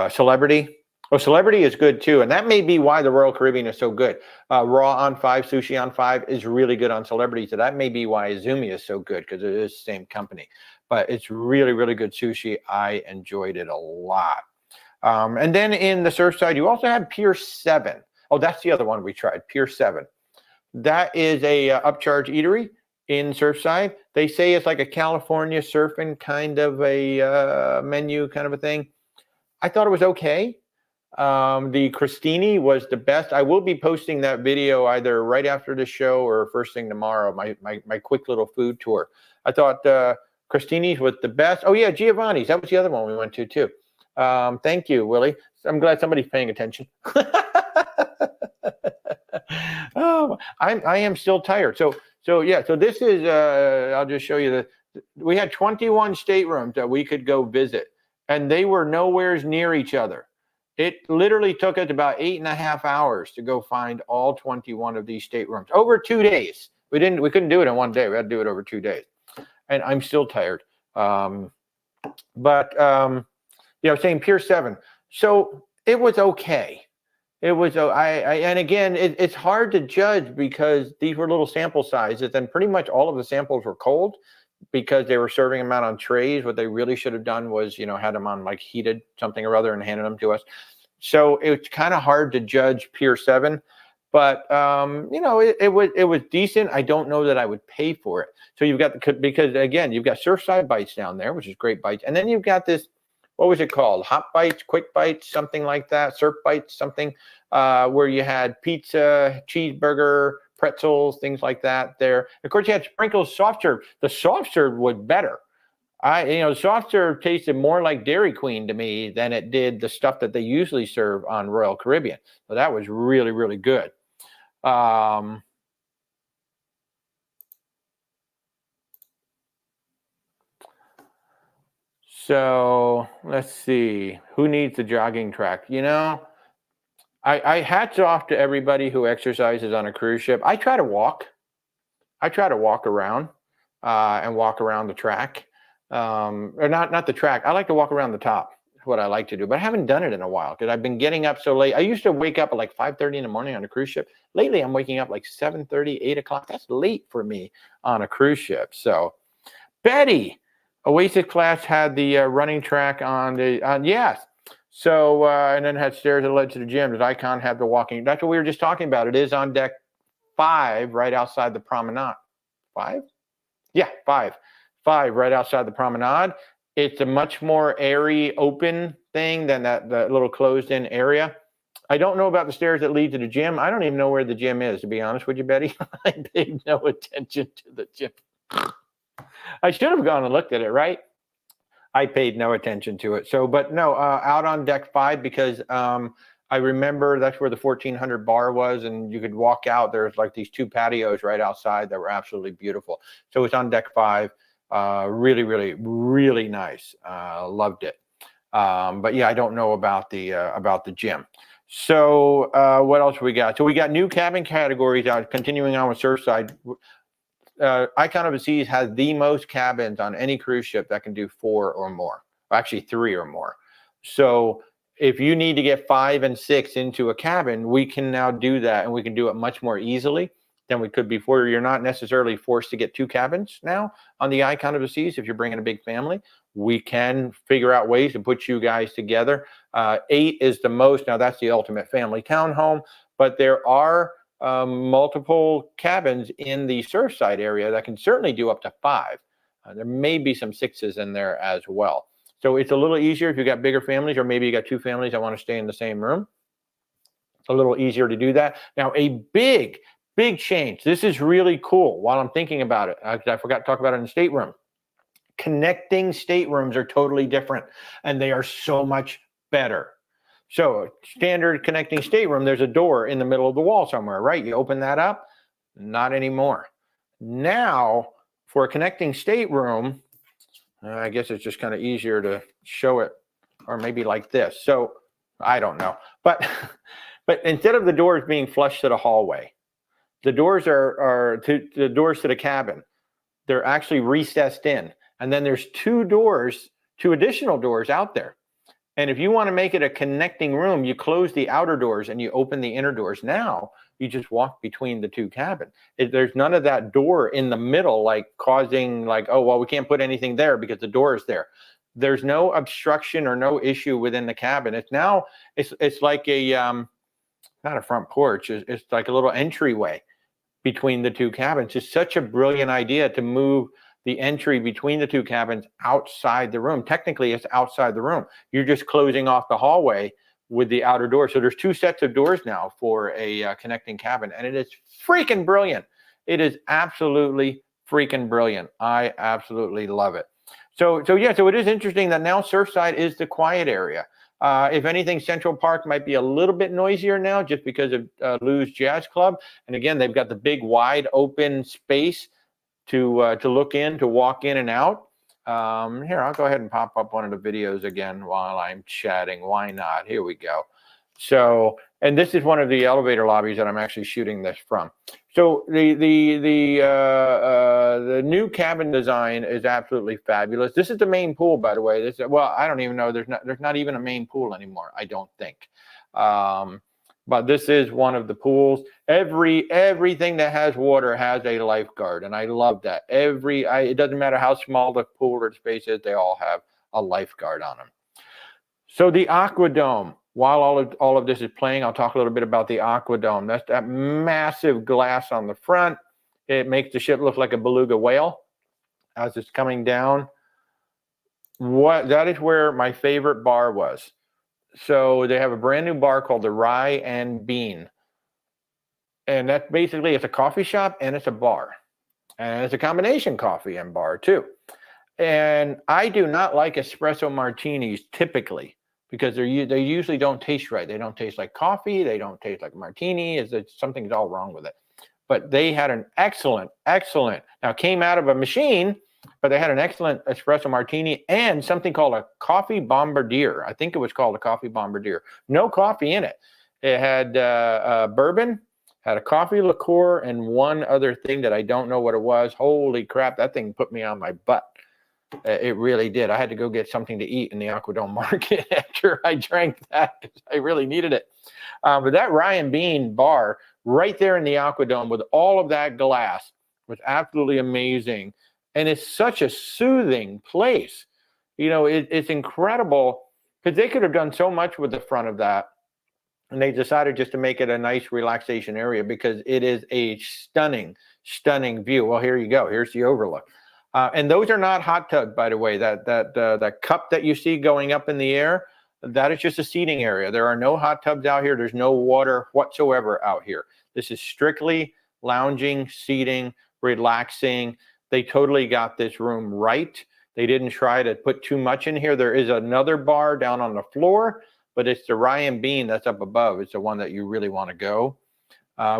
Celebrity. Oh, Celebrity is good too, and that may be why the Royal Caribbean is so good. Raw on 5, sushi on 5 is really good on Celebrity, so that may be why Izumi is so good, because it is the same company. But it's really, really good sushi. I enjoyed it a lot. And then in the Surfside, you also have Pier 7. Oh, that's the other one we tried, Pier 7. That is a upcharge eatery in Surfside. They say it's like a California surfing kind of a menu kind of a thing. I thought it was okay. The Crostini was the best. I will be posting that video either right after the show or first thing tomorrow, my quick little food tour. I thought Crostini's was the best. Oh yeah, Giovanni's. That was the other one we went to too. Thank you, Willie. I'm glad somebody's paying attention. Oh, I am still tired. So yeah, so this is, I'll just show you we had 21 staterooms that we could go visit, and they were nowhere near each other. It literally took us about 8.5 hours to go find all 21 of these staterooms over 2 days. We couldn't do it in one day. We had to do it over 2 days, and I'm still tired. Yeah, I was saying Pier 7. So it was okay. It was, and again, it's hard to judge because these were little sample sizes, and pretty much all of the samples were cold because they were serving them out on trays. What they really should have done was, had them on like heated something or other and handed them to us. So it's kind of hard to judge Pier 7, but it was decent. I don't know that I would pay for it. So you've got because again, you've got Surfside Bites down there, which is great bites, and then you've got this. What was it called? Hot Bites, Quick Bites, something like that. Surf Bites, something where you had pizza, cheeseburger, pretzels, things like that there. Of course, you had sprinkles, soft serve. The soft serve was better. Soft serve tasted more like Dairy Queen to me than it did the stuff that they usually serve on Royal Caribbean. So that was really, really good. So let's see, who needs the jogging track? I hats off to everybody who exercises on a cruise ship. I try to walk. Around and walk around the track, or not the track. I like to walk around the top. That's what I like to do, but I haven't done it in a while because I've been getting up so late. I used to wake up at like 5:30 in the morning on a cruise ship. Lately, I'm waking up like 7:30, 8 o'clock. That's late for me on a cruise ship. So, Betty. Oasis class had the running track on the yes. So and then had stairs that led to the gym. Does Icon have the walking? That's what we were just talking about. It is on deck 5, right outside the promenade. 5? Yeah, 5. 5 right outside the promenade. It's a much more airy, open thing than that little closed-in area. I don't know about the stairs that lead to the gym. I don't even know where the gym is, to be honest with you, Betty. I paid no attention to the gym. I should have gone and looked at it, right? I paid no attention to it. So, but no, out on deck 5 because I remember that's where the 1400 bar was, and you could walk out. There's like these 2 patios right outside that were absolutely beautiful. So it's on deck 5. Really, really, really nice. Loved it. But yeah, I don't know about the gym. So what else we got? So we got new cabin categories out. Continuing on with Surfside. Icon of the Seas has the most cabins on any cruise ship that can do 4 or more, actually 3 or more. So if you need to get 5 and 6 into a cabin, we can now do that, and we can do it much more easily than we could before. You're not necessarily forced to get 2 cabins now on the Icon of the Seas. If you're bringing a big family, we can figure out ways to put you guys together. 8 is the most. Now that's the ultimate family townhome, but there are multiple cabins in the Surfside area that can certainly do up to 5. There may be some 6s in there as well. So it's a little easier if you got bigger families, or maybe you got 2 families that want to stay in the same room. It's a little easier to do that. Now, a big change. This is really cool. While I'm thinking about it, I forgot to talk about it in the stateroom. Connecting staterooms are totally different, and they are so much better. So standard connecting stateroom, there's a door in the middle of the wall somewhere, right? You open that up, not anymore. Now, for a connecting stateroom, I guess it's just kind of easier to show it, or maybe like this. So I don't know, but instead of the doors being flush to the hallway, the doors are the doors to the cabin. They're actually recessed in, and then there's 2 additional doors out there. And if you want to make it a connecting room, you close the outer doors and you open the inner doors. Now you just walk between the 2 cabins. There's none of that door in the middle, like causing like, oh, well, we can't put anything there because the door is there. There's no obstruction or no issue within the cabin. It's like a, not a front porch. It's like a little entryway between the 2 cabins. It's such a brilliant idea to move the entry between the 2 cabins outside the room. Technically, it's outside the room. You're just closing off the hallway with the outer door. So there's 2 sets of doors now for a connecting cabin, and it is freaking brilliant. It is absolutely freaking brilliant. I absolutely love it. So it is interesting that now Surfside is the quiet area. If anything, Central Park might be a little bit noisier now just because of Lou's Jazz Club. And again, they've got the big wide open space to look in, to walk in and out. Here, I'll go ahead and pop up one of the videos again while I'm chatting. Why not? Here we go. So, and this is one of the elevator lobbies that I'm actually shooting this from. So the new cabin design is absolutely fabulous. This is the main pool, by the way. Well, I don't even know. There's not even a main pool anymore, I don't think. But this is one of the pools. Everything that has water has a lifeguard, and I love that. It doesn't matter how small the pool or the space is, they all have a lifeguard on them. So the Aquadome. While all of this is playing, I'll talk a little bit about the Aquadome. That's that massive glass on the front. It makes the ship look like a beluga whale as it's coming down. That is where my favorite bar was. So they have a brand new bar called the Rye and Bean. And that's basically, it's a coffee shop and it's a bar. And it's a combination coffee and bar too. And I do not like espresso martinis typically, because they usually don't taste right. They don't taste like coffee. They don't taste like martini. Something's all wrong with it. But they had an excellent, now it came out of a machine, but they had an excellent espresso martini and something called a coffee bombardier. I think it was called a coffee bombardier. No coffee in it. It had bourbon, had a coffee liqueur, and one other thing that I don't know what it was. Holy crap, that thing put me on my butt. It really did. I had to go get something to eat in the Aquadome market after I drank that because I really needed it. But that Ryan Bean bar right there in the Aquadome with all of that glass was absolutely amazing. And it's such a soothing place. It's incredible because they could have done so much with the front of that. And they decided just to make it a nice relaxation area because it is a stunning, stunning view. Well, here you go. Here's the overlook. And those are not hot tubs, by the way. That cup that you see going up in the air, that is just a seating area. There are no hot tubs out here. There's no water whatsoever out here. This is strictly lounging, seating, relaxing. They totally got this room right. They didn't try to put too much in here. There is another bar down on the floor, but it's the Ryan Bean that's up above. It's the one that you really want to go.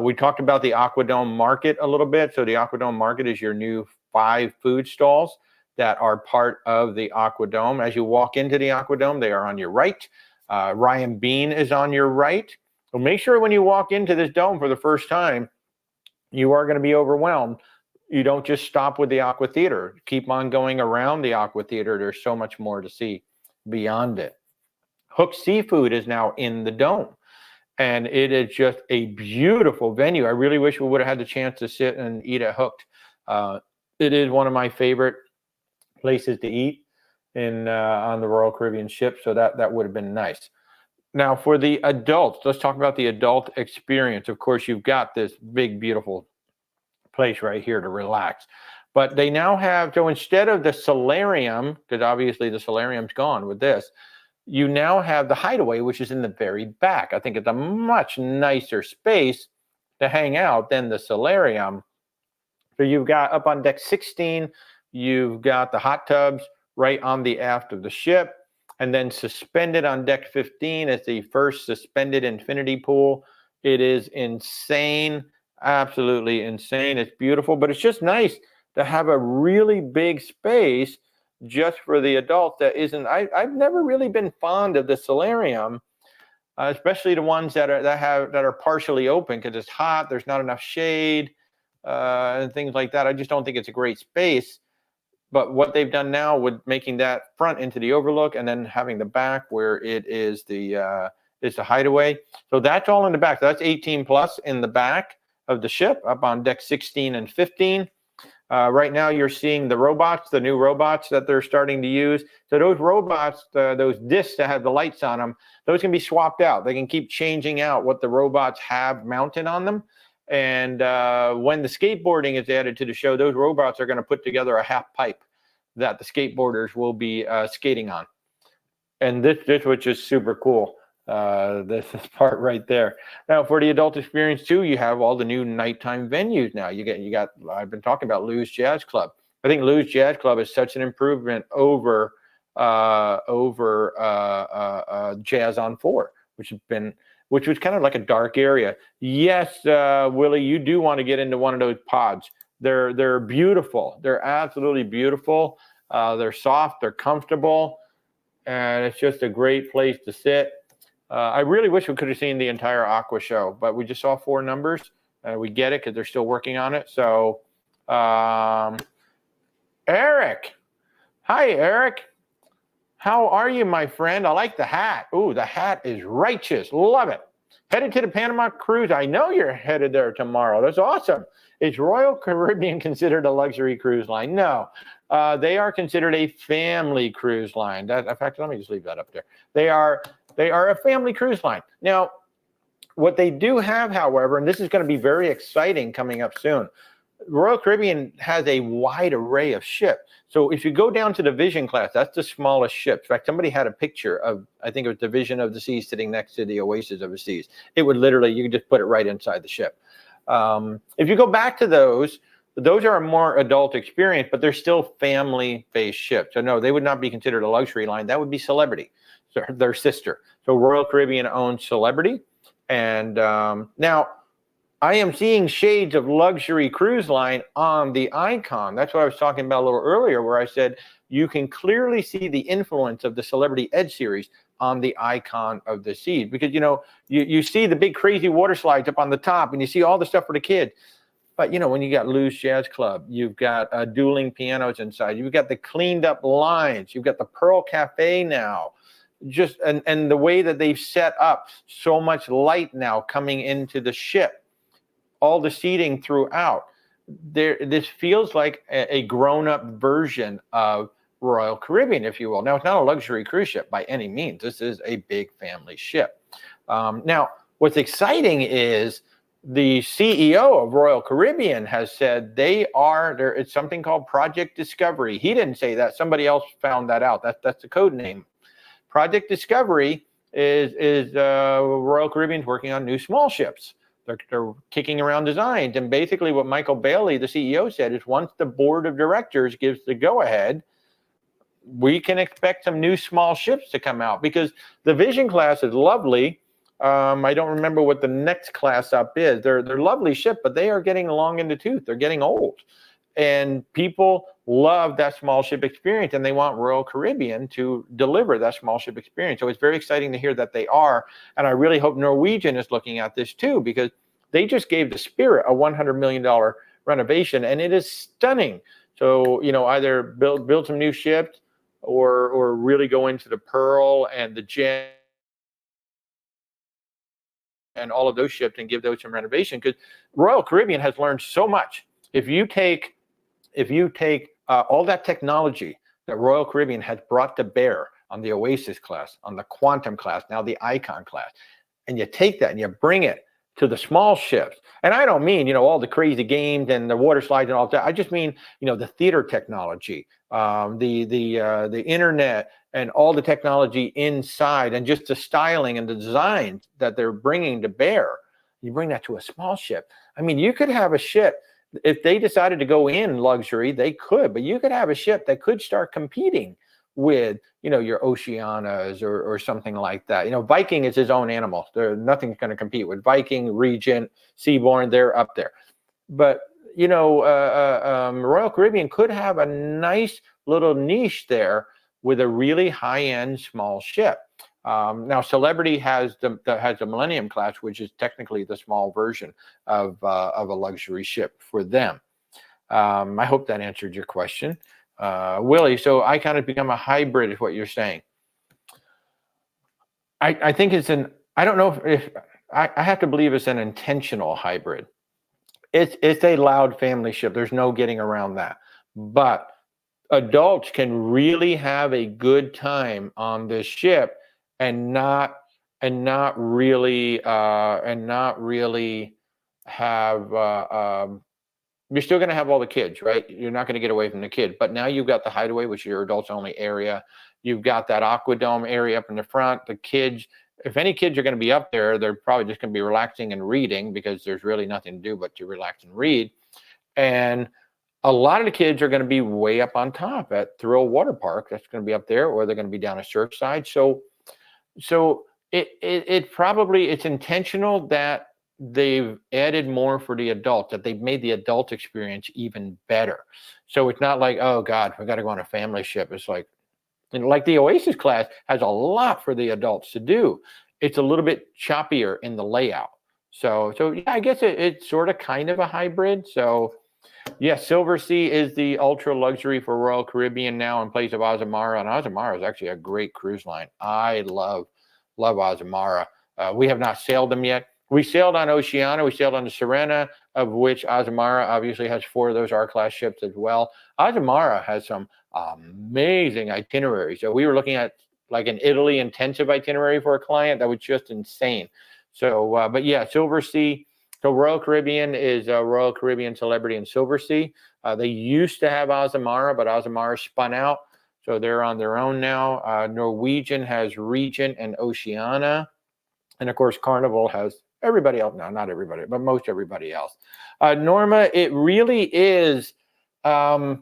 We talked about the Aquadome Market a little bit. So the Aquadome Market is your new 5 food stalls that are part of the Aquadome. As you walk into the Aquadome, they are on your right. Ryan Bean is on your right. So make sure when you walk into this dome for the first time, you are going to be overwhelmed. You don't just stop with the Aqua Theater. Keep on going around the Aqua Theater. There's so much more to see beyond it. Hook Seafood is now in the dome, and it is just a beautiful venue. I really wish we would have had the chance to sit and eat at Hooked. It is one of my favorite places to eat on the Royal Caribbean ship, so that would have been nice. Now, for the adults, let's talk about the adult experience. Of course, you've got this big, beautiful place right here to relax. But they now have, so instead of the solarium, because obviously the solarium's gone with this, you now have the Hideaway, which is in the very back. I think it's a much nicer space to hang out than the solarium. So you've got up on deck 16, you've got the hot tubs right on the aft of the ship, and then suspended on deck 15 is the first suspended infinity pool. It is insane, absolutely insane. It's beautiful, but it's just nice to have a really big space just for the adult that isn't. I've never really been fond of the solarium, especially the ones that are partially open because it's hot. There's not enough shade and things like that. I just don't think it's a great space. But what they've done now with making that front into the overlook and then having the back where it is the Hideaway. So that's all in the back. So that's 18 plus in the back of the ship up on deck 16 and 15. Right now you're seeing the robots, the new robots that they're starting to use. So those robots, those discs that have the lights on them, those can be swapped out. They can keep changing out what the robots have mounted on them. And when the skateboarding is added to the show, those robots are going to put together a half pipe that the skateboarders will be skating on. And this was just super cool. This part right there. Now for the adult experience too, you have all the new nighttime venues now. You got. I've been talking about Lou's Jazz Club. I think Lou's Jazz Club is such an improvement over Jazz on 4, which was kind of like a dark area. Yes, Willie, you do want to get into one of those pods. They're beautiful. They're absolutely beautiful. They're soft. They're comfortable, and it's just a great place to sit. I really wish we could have seen the entire Aqua show, but we just saw 4 numbers. We get it because they're still working on it. So, Eric. Hi, Eric. How are you, my friend? I like the hat. Ooh, the hat is righteous. Love it. Headed to the Panama cruise. I know you're headed there tomorrow. That's awesome. Is Royal Caribbean considered a luxury cruise line? No. They are considered a family cruise line. In fact, let me just leave that up there. They are a family cruise line. Now, what they do have, however, and this is going to be very exciting coming up soon, Royal Caribbean has a wide array of ships. So if you go down to the Vision class, that's the smallest ship. In fact, somebody had a picture of, I think it was the Vision of the Seas sitting next to the Oasis of the Seas. It would literally, you could just put it right inside the ship. If you go back to those are a more adult experience, but they're still family-based ships. So no, they would not be considered a luxury line. That would be Celebrity, so their sister. So Royal Caribbean owns Celebrity. And now I am seeing shades of luxury cruise line on the Icon. That's what I was talking about a little earlier, where I said you can clearly see the influence of the Celebrity Edge series on the Icon of the Seas. Because, you see the big crazy water slides up on the top, and you see all the stuff for the kids. But, when you got Lou's Jazz Club, you've got dueling pianos inside. You've got the cleaned up lines. You've got the Pearl Cafe now. And the way that they've set up so much light now coming into the ship. All the seating throughout. this feels like a grown-up version of Royal Caribbean, if you will. Now, it's not a luxury cruise ship by any means. This is a big family ship. Now, what's exciting is the CEO of Royal Caribbean has said it's something called Project Discovery. He didn't say that. Somebody else found that out. That's the code name. Project Discovery is Royal Caribbean's working on new small ships. They're kicking around designs. And basically what Michael Bailey, the CEO, said is once the board of directors gives the go-ahead, we can expect some new small ships to come out, because the Vision class is lovely. I don't remember what the next class up is. They're lovely ship, but they are getting long in the tooth. They're getting old. And people love that small ship experience, and they want Royal Caribbean to deliver that small ship experience. So it's very exciting to hear that they are. And I really hope Norwegian is looking at this too, because they just gave the Spirit a $100 million renovation, and it is stunning. So, either build some new ships or really go into the Pearl and the Gem and all of those ships and give those some renovation, because Royal Caribbean has learned so much. If you take all that technology that Royal Caribbean has brought to bear on the Oasis class, on the Quantum class, now the Icon class, and you take that and you bring it to the small ships, and I don't mean all the crazy games and the water slides and all that. I just mean the theater technology, the internet, and all the technology inside, and just the styling and the design that they're bringing to bear. You bring that to a small ship. I mean, you could have a ship, if they decided to go in luxury, they could, but you could have a ship that could start competing with, your Oceanas or something like that. Viking is his own animal. Nothing's going to compete with Viking, Regent, Seabourn. They're up there. But, Royal Caribbean could have a nice little niche there with a really high-end small ship. Now, Celebrity has the Millennium class, which is technically the small version of a luxury ship for them. I hope that answered your question, Willie. So I kind of become a hybrid, is what you're saying. I think I don't know if I have to believe it's an intentional hybrid. It's a loud family ship. There's no getting around that. But adults can really have a good time on this ship and not really have you're still going to have all the kids, right? You're not going to get away from the kids, but now you've got the Hideaway, which is your adults only area. You've got that Aquadome area up in the front. The kids, if any kids are going to be up there, they're probably just going to be relaxing and reading, because there's really nothing to do but to relax and read. And a lot of the kids are going to be way up on top at Thrill Water Park. That's going to be up there, or they're going to be down at Surfside. So it's intentional that they've added more for the adult, that they've made the adult experience even better. So it's not like, oh God, we got to go on a family ship. It's like the Oasis class has a lot for the adults to do. It's a little bit choppier in the layout. So yeah, I guess it's sort of kind of a hybrid. So yeah, Silversea is the ultra luxury for Royal Caribbean now in place of Azamara, and Azamara is actually a great cruise line. I love Azamara. We have not sailed them yet. We sailed on Oceana. We sailed on the Serena, of which Azamara obviously has 4 of those R-class ships as well. Azamara has some amazing itineraries. So we were looking at like an Italy intensive itinerary for a client that was just insane. So, but yeah, Silversea. So Royal Caribbean is Royal Caribbean, Celebrity, and Silversea. They used to have Azamara, but Azamara spun out. So they're on their own now. Norwegian has Regent and Oceana. And of course, Carnival has everybody else. No, not everybody, but most everybody else. Norma, it really is, it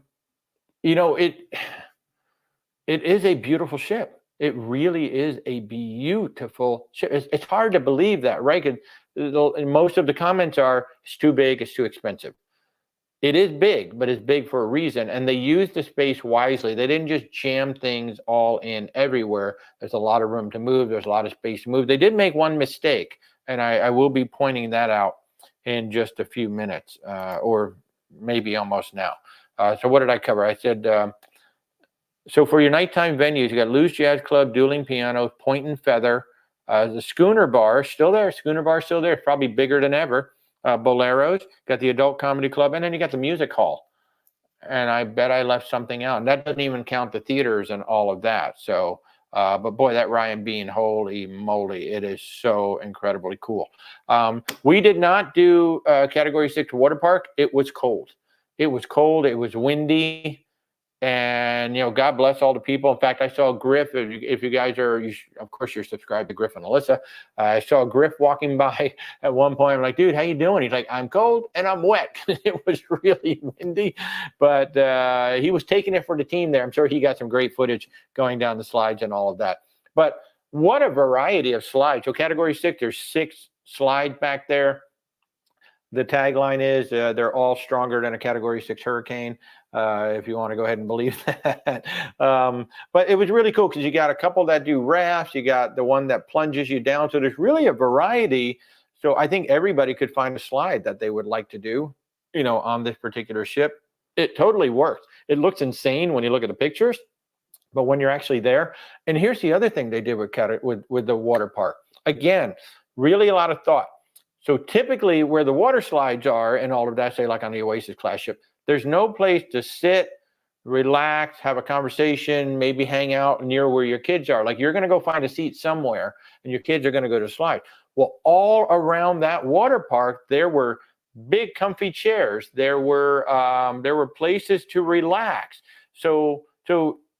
is a beautiful ship. It really is a beautiful ship. It's hard to believe that, right? Because most of the comments are, it's too big, it's too expensive. It is big, but it's big for a reason. And they used the space wisely. They didn't just jam things all in everywhere. There's a lot of room to move. There's a lot of space to move. They did make one mistake, and I will be pointing that out in just a few minutes, or maybe almost now. So what did I cover? I said, so for your nighttime venues, you got Lou's Jazz Club, Dueling Pianos, Point and Feather, the Schooner Bar still there. Schooner Bar still there. It's probably bigger than ever. Boleros, got the adult comedy club, and then you got the music hall. And I bet I left something out. And that doesn't even count the theaters and all of that. So, but boy, that Ryan Bean, holy moly, it is so incredibly cool. We did not do Category 6 water park. It was cold. It was cold. It was windy. And, you know, God bless all the people. In fact, I saw Griff. If you guys are, of course, you're subscribed to Griff and Alyssa. I saw Griff walking by at one point. I'm like, dude, how you doing? He's like, I'm cold and I'm wet. It was really windy, but he was taking it for the team there. I'm sure he got some great footage going down the slides and all of that. But what a variety of slides. So Category 6, there's 6 slides back there. The tagline is they're all stronger than a Category 6 hurricane. If you want to go ahead and believe that. But it was really cool because you got a couple that do rafts. You got the one that plunges you down. So there's really a variety. So I think everybody could find a slide that they would like to do, you know, on this particular ship. It totally works. It looks insane when you look at the pictures, but when you're actually there. And here's the other thing they did with the water park. Again, really a lot of thought. So typically where the water slides are and all of that, say like on the Oasis class ship, there's no place to sit, relax, have a conversation, maybe hang out near where your kids are. Like you're going to go find a seat somewhere and your kids are going to go to slide. Well, all around that water park, there were big comfy chairs. There were places to relax. So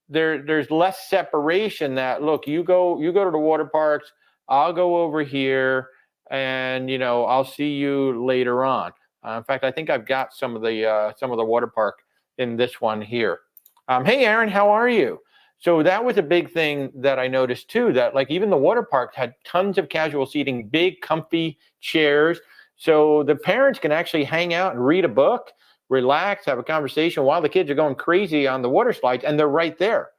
there's less separation that, look, you go to the water parks, I'll go over here, and, you know, I'll see you later on. In fact, I think I've got some of the water park in this one here. Hey, Aaron, how are you? So that was a big thing that I noticed too, that like even the water park had tons of casual seating, big comfy chairs. So the parents can actually hang out and read a book, relax, have a conversation while the kids are going crazy on the water slides, and they're right there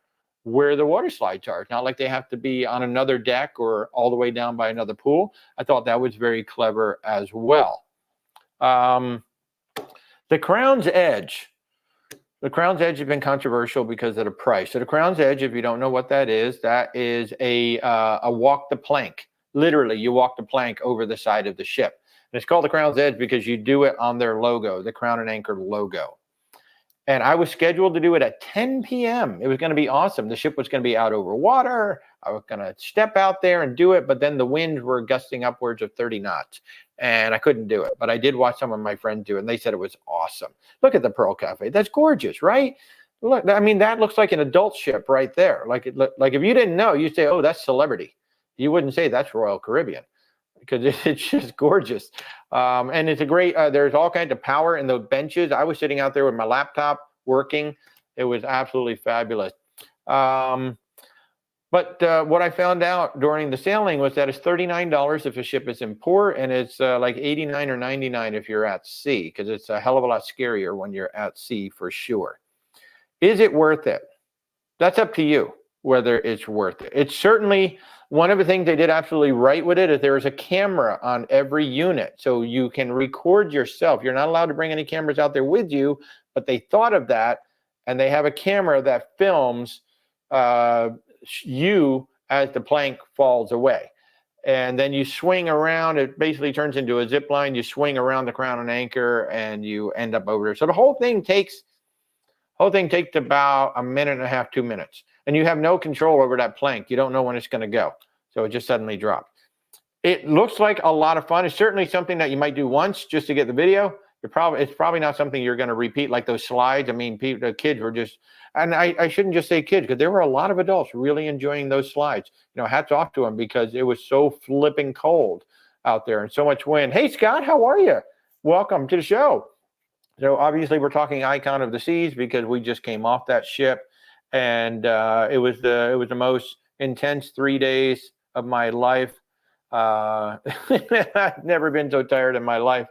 where the water slides are. It's not like they have to be on another deck or all the way down by another pool. I thought that was very clever as well. The Crown's Edge. The Crown's Edge has been controversial because of the price. So the Crown's Edge, if you don't know what that is a walk the plank. Literally, you walk the plank over the side of the ship. And it's called the Crown's Edge because you do it on their logo, the Crown and Anchor logo. And I was scheduled to do it at 10 p.m. It was going to be awesome. The ship was going to be out over water. I was going to step out there and do it, but then the winds were gusting upwards of 30 knots, and I couldn't do it. But I did watch some of my friends do it, and they said it was awesome. Look at the Pearl Cafe. That's gorgeous, right? Look, I mean, that looks like an adult ship right there. Like if you didn't know, you'd say, oh, that's Celebrity. You wouldn't say that's Royal Caribbean, because it's just gorgeous. And it's a great, there's all kinds of power in those benches. I was sitting out there with my laptop working. It was absolutely fabulous. But what I found out during the sailing was that it's $39 if a ship is in port, and it's like $89 or $99 if you're at sea, because it's a hell of a lot scarier when you're at sea for sure. Is it worth it? That's up to you, whether it's worth it. It's certainly one of the things they did absolutely right with it is there is a camera on every unit, so you can record yourself. You're not allowed to bring any cameras out there with you, but they thought of that, and they have a camera that films you as the plank falls away. And then you swing around. It basically turns into a zip line. You swing around the Crown and Anchor, and you end up over there. So the whole thing takes about a minute and a half, 2 minutes. And you have no control over that plank. You don't know when it's going to go. So it just suddenly drops. It looks like a lot of fun. It's certainly something that you might do once just to get the video. It's probably not something you're going to repeat, like those slides. I mean, the kids were just, and I shouldn't just say kids, because there were a lot of adults really enjoying those slides. You know, hats off to them, because it was so flipping cold out there and so much wind. Hey, Scott, how are you? Welcome to the show. So obviously we're talking Icon of the Seas because we just came off that ship, and it was the most intense 3 days of my life. I've never been so tired in my life,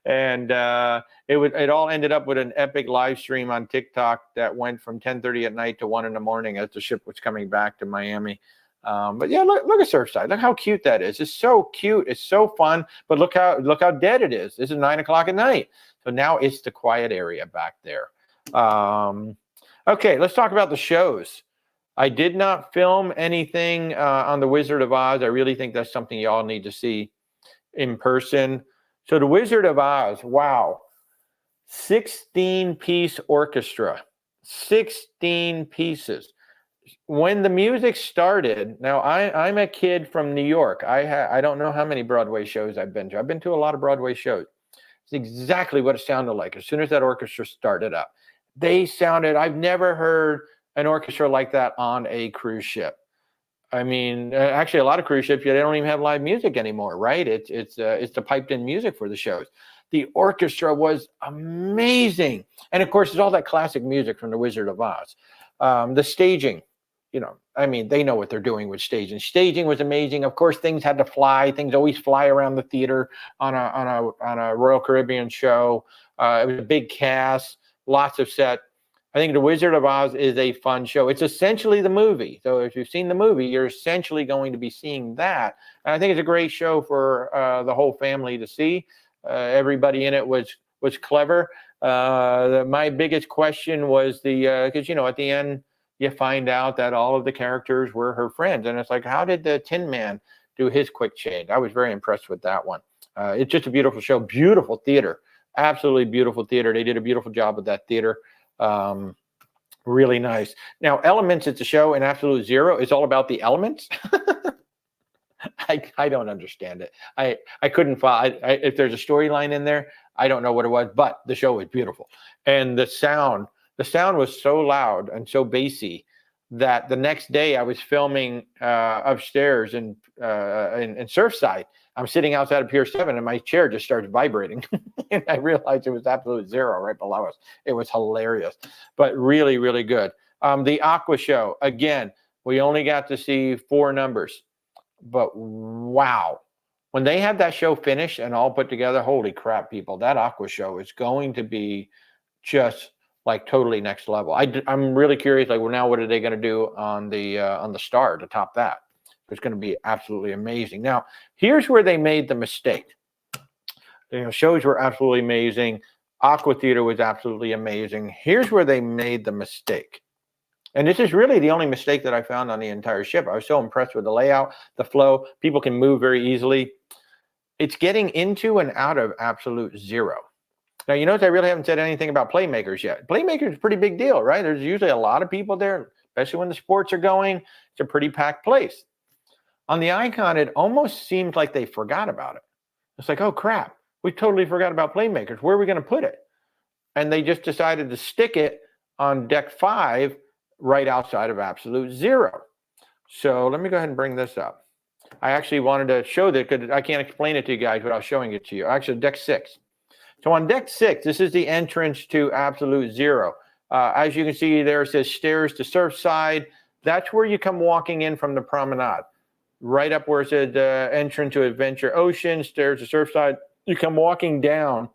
and it all ended up with an epic live stream on TikTok that went from 10:30 at night to 1 in the morning as the ship was coming back to Miami. But yeah, look at Surfside. Look how cute that is. It's so cute. It's so fun. But look how dead it is. This is 9 o'clock at night. So now it's the quiet area back there. Okay, let's talk about the shows. I did not film anything on The Wizard of Oz. I really think that's something y'all need to see in person. So the Wizard of Oz, wow. 16-piece orchestra, 16 pieces. When the music started, now I'm a kid from New York. I don't know how many Broadway shows I've been to. I've been to a lot of Broadway shows. It's exactly what it sounded like as soon as that orchestra started up. They sounded, I've never heard an orchestra like that on a cruise ship. I mean, actually, a lot of cruise ships, they don't even have live music anymore, right? It's the piped in music for the shows. The orchestra was amazing. And of course, it's all that classic music from The Wizard of Oz. The staging, I mean, they know what they're doing with staging. Staging was amazing. Of course, things had to fly. Things always fly around the theater on a Royal Caribbean show. It was a big cast, lots of set. I think The Wizard of Oz is a fun show. It's essentially the movie. So if you've seen the movie, you're essentially going to be seeing that. And I think it's a great show for the whole family to see. Everybody in it was clever. My biggest question was because, at the end, you find out that all of the characters were her friends. And it's like, how did the Tin Man do his quick change? I was very impressed with that one. It's just a beautiful show, beautiful theater, absolutely beautiful theater. They did a beautiful job with that theater. Really nice. Now, Elements, it's a show in absolute zero. It's all about the elements. I don't understand it. I couldn't follow. If there's a storyline in there, I don't know what it was, but the show was beautiful. And the sound was so loud and so bassy that the next day I was filming upstairs in Surfside. I'm sitting outside of Pier 7 and my chair just starts vibrating. And I realized it was absolute zero right below us. It was hilarious, but really, really good. The Aqua Show, again, we only got to see 4 numbers, but wow. When they have that show finished and all put together, holy crap, people, that Aqua Show is going to be just like totally next level. I'm really curious, like, well, now what are they going to do on the Star to top that? It's going to be absolutely amazing. Now, here's where they made the mistake. Shows were absolutely amazing. Aqua Theater was absolutely amazing. Here's where they made the mistake. And this is really the only mistake that I found on the entire ship. I was so impressed with the layout, the flow. People can move very easily. It's getting into and out of absolute zero. Now, you notice I really haven't said anything about Playmakers yet. Playmakers is a pretty big deal, right? There's usually a lot of people there, especially when the sports are going. It's a pretty packed place. On the Icon, it almost seemed like they forgot about it. It's like, oh, crap, we totally forgot about Playmakers. Where are we going to put it? And they just decided to stick it on deck 5 right outside of absolute zero. So let me go ahead and bring this up. I actually wanted to show that because I can't explain it to you guys without showing it to you. Actually, deck 6. So on deck 6, this is the entrance to absolute zero. As you can see there, it says stairs to Surfside. That's where you come walking in from the promenade. Right up where it said entrance to Adventure Ocean, stairs to Surfside. You come walking down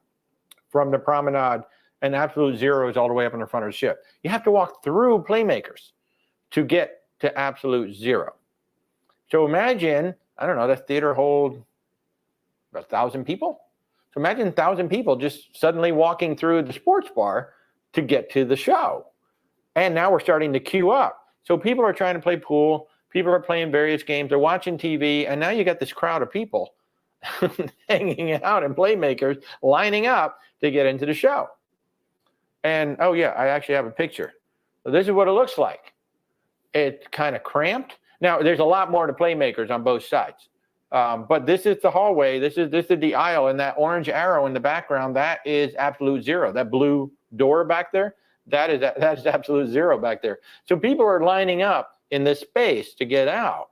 from the promenade, and absolute zero is all the way up in the front of the ship. You have to walk through Playmakers to get to absolute zero. So imagine, I don't know, that theater hold about 1,000 people. So imagine 1,000 people just suddenly walking through the sports bar to get to the show. And now we're starting to queue up. So people are trying to play pool. People are playing various games. They're watching TV. And now you got this crowd of people hanging out in Playmakers, lining up to get into the show. And, oh, yeah, I actually have a picture. So this is what it looks like. It's kind of cramped. Now, there's a lot more to Playmakers on both sides. But this is the hallway. This is the aisle, and that orange arrow in the background, that is absolute zero. That blue door back there, that is absolute zero back there. So people are lining up in this space to get out.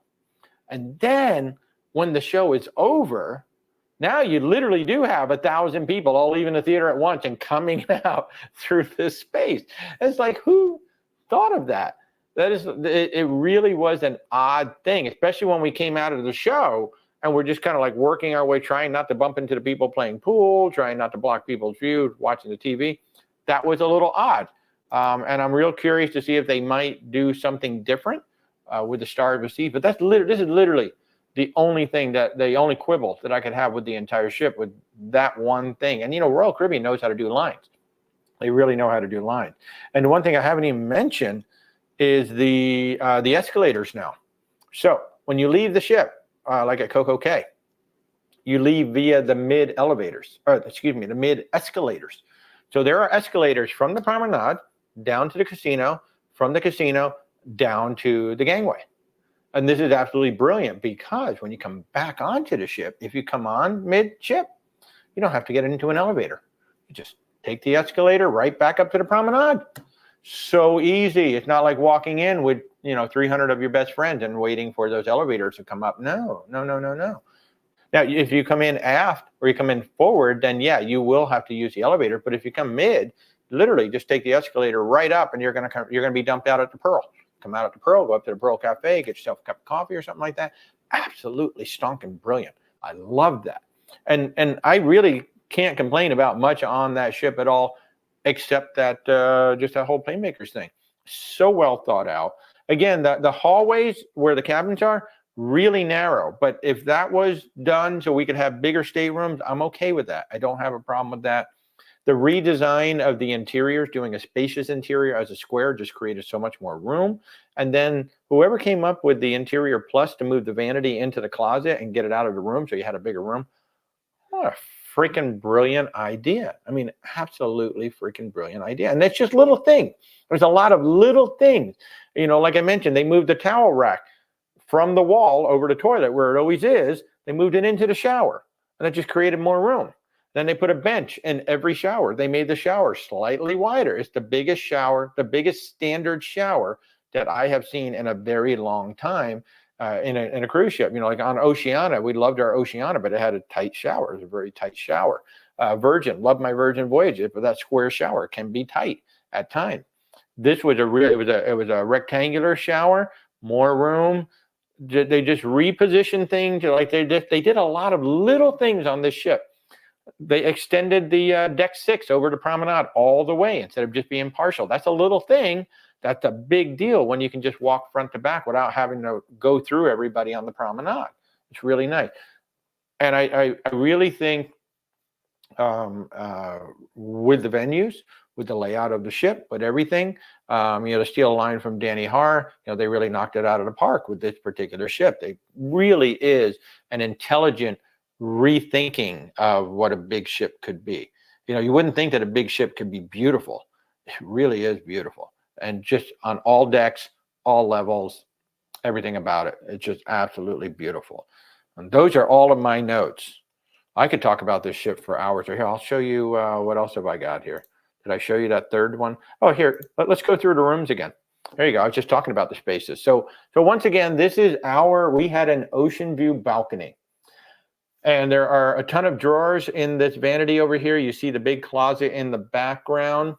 And then when the show is over, now you literally do have 1,000 people all leaving the theater at once and coming out through this space. It's like, who thought of that? It really was an odd thing, especially when we came out of the show and we're just kind of like working our way, trying not to bump into the people playing pool, trying not to block people's view, watching the TV. That was a little odd. And I'm real curious to see if they might do something different with the Star of the Seas. But this is literally the only thing the only quibble that I could have with the entire ship, with that one thing. And, Royal Caribbean knows how to do lines. They really know how to do lines. And the one thing I haven't even mentioned is the escalators now. So when you leave the ship, like at CocoCay, you leave via the mid elevators, or excuse me, the mid escalators. So there are escalators from the promenade down to the casino, from the casino down to the gangway. And this is absolutely brilliant because when you come back onto the ship, if you come on mid-ship, you don't have to get into an elevator. You just take the escalator right back up to the promenade. So easy. It's not like walking in with, 300 of your best friends and waiting for those elevators to come up. No. Now, if you come in aft or you come in forward, then yeah, you will have to use the elevator. But if you come mid, literally just take the escalator right up, and you're gonna be dumped out at the Pearl. Come out at the Pearl, go up to the Pearl Cafe, get yourself a cup of coffee or something like that. Absolutely stonking brilliant. I love that, and I really can't complain about much on that ship at all, except that just that whole Playmakers thing. So well thought out. Again, the hallways where the cabins are, really narrow, but if that was done so we could have bigger staterooms, I'm okay with that. I don't have a problem with that. The redesign of the interiors, doing a spacious interior as a square, just created so much more room. And then whoever came up with the interior plus to move the vanity into the closet and get it out of the room so you had a bigger room, what a freaking brilliant idea. I mean, absolutely freaking brilliant idea. And that's just little things. There's a lot of little things. Like I mentioned, they moved the towel rack from the wall over the toilet where it always is. They moved it into the shower, and that just created more room. Then they put a bench in every shower. They made the shower slightly wider. It's the biggest shower, the biggest standard shower that I have seen in a very long time in a cruise ship. Like on Oceania, we loved our Oceania, but it had a tight shower. It was a very tight shower. Virgin, loved my Virgin voyages, but that square shower can be tight at times. This was it was a rectangular shower, more room. They just repositioned things. Like they did a lot of little things on this ship. They extended the deck 6 over to promenade all the way instead of just being partial. That's a little thing. That's a big deal when you can just walk front to back without having to go through everybody on the promenade. It's really nice. And I really think with the venues, with the layout of the ship, with everything, to steal a line from Danny Haar, they really knocked it out of the park with this particular ship. They really is an intelligent rethinking of what a big ship could be. You wouldn't think that a big ship could be beautiful. It really is beautiful. And just on all decks, all levels, everything about it. It's just absolutely beautiful. And those are all of my notes. I could talk about this ship for hours. Here, I'll show you what else have I got here. Did I show you that third one? Oh, here, let's go through the rooms again. There you go. I was just talking about the spaces. So once again, this is we had an ocean view balcony. And there are a ton of drawers in this vanity over here. You see the big closet in the background.